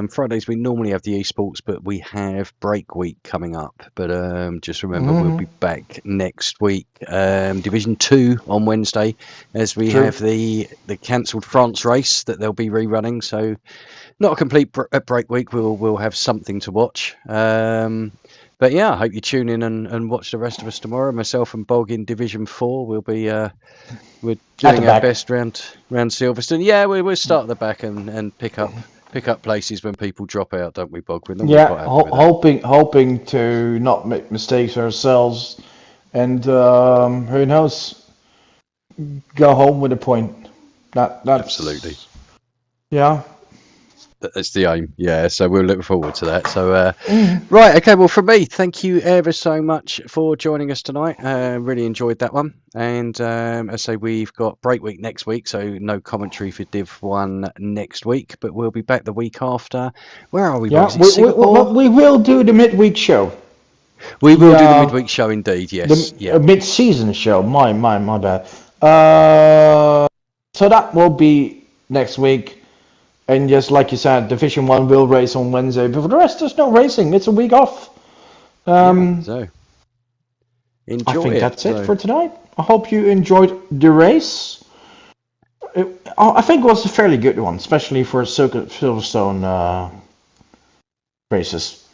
[SPEAKER 1] Fridays we normally have the esports, but we have break week coming up. But just remember, we'll be back next week. Division 2 on Wednesday, as we have the cancelled France race that they'll be rerunning. So not a complete break week. We'll have something to watch. But yeah, I hope you tune in and watch the rest of us tomorrow. Myself and Bog in Division 4 will be we're doing our best round Silverstone. Yeah, we'll start at the back and pick up places when people drop out, don't we, Bog? We're normally quite happy with
[SPEAKER 2] hoping to not make mistakes ourselves, and who knows, go home with a point. That's
[SPEAKER 1] absolutely.
[SPEAKER 2] Yeah.
[SPEAKER 1] That's the aim, yeah. So we'll look forward to that. So, right, okay. Well, from me, thank you ever so much for joining us tonight. Really enjoyed that one. And I say we've got break week next week, so no commentary for Div 1 next week. But we'll be back the week after. Where are we?
[SPEAKER 2] Yeah, we will do the midweek show.
[SPEAKER 1] We will do the midweek show, indeed. Yes,
[SPEAKER 2] the mid-season show. My bad. So that will be next week. And just like you said, Division 1 will race on Wednesday, but for the rest, there's no racing. It's a week off.
[SPEAKER 1] So enjoy
[SPEAKER 2] I think that's it for tonight. I hope you enjoyed the race. I think it was a fairly good one, especially for Silverstone races.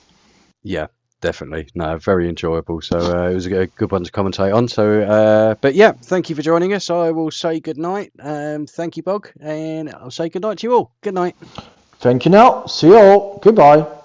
[SPEAKER 1] Yeah, definitely. No, very enjoyable. So it was a good one to commentate on. So, but yeah, thank you for joining us. I will say good night. Thank you, Bog, and I'll say good night to you all. Good night.
[SPEAKER 2] Thank you now. See you all. Goodbye.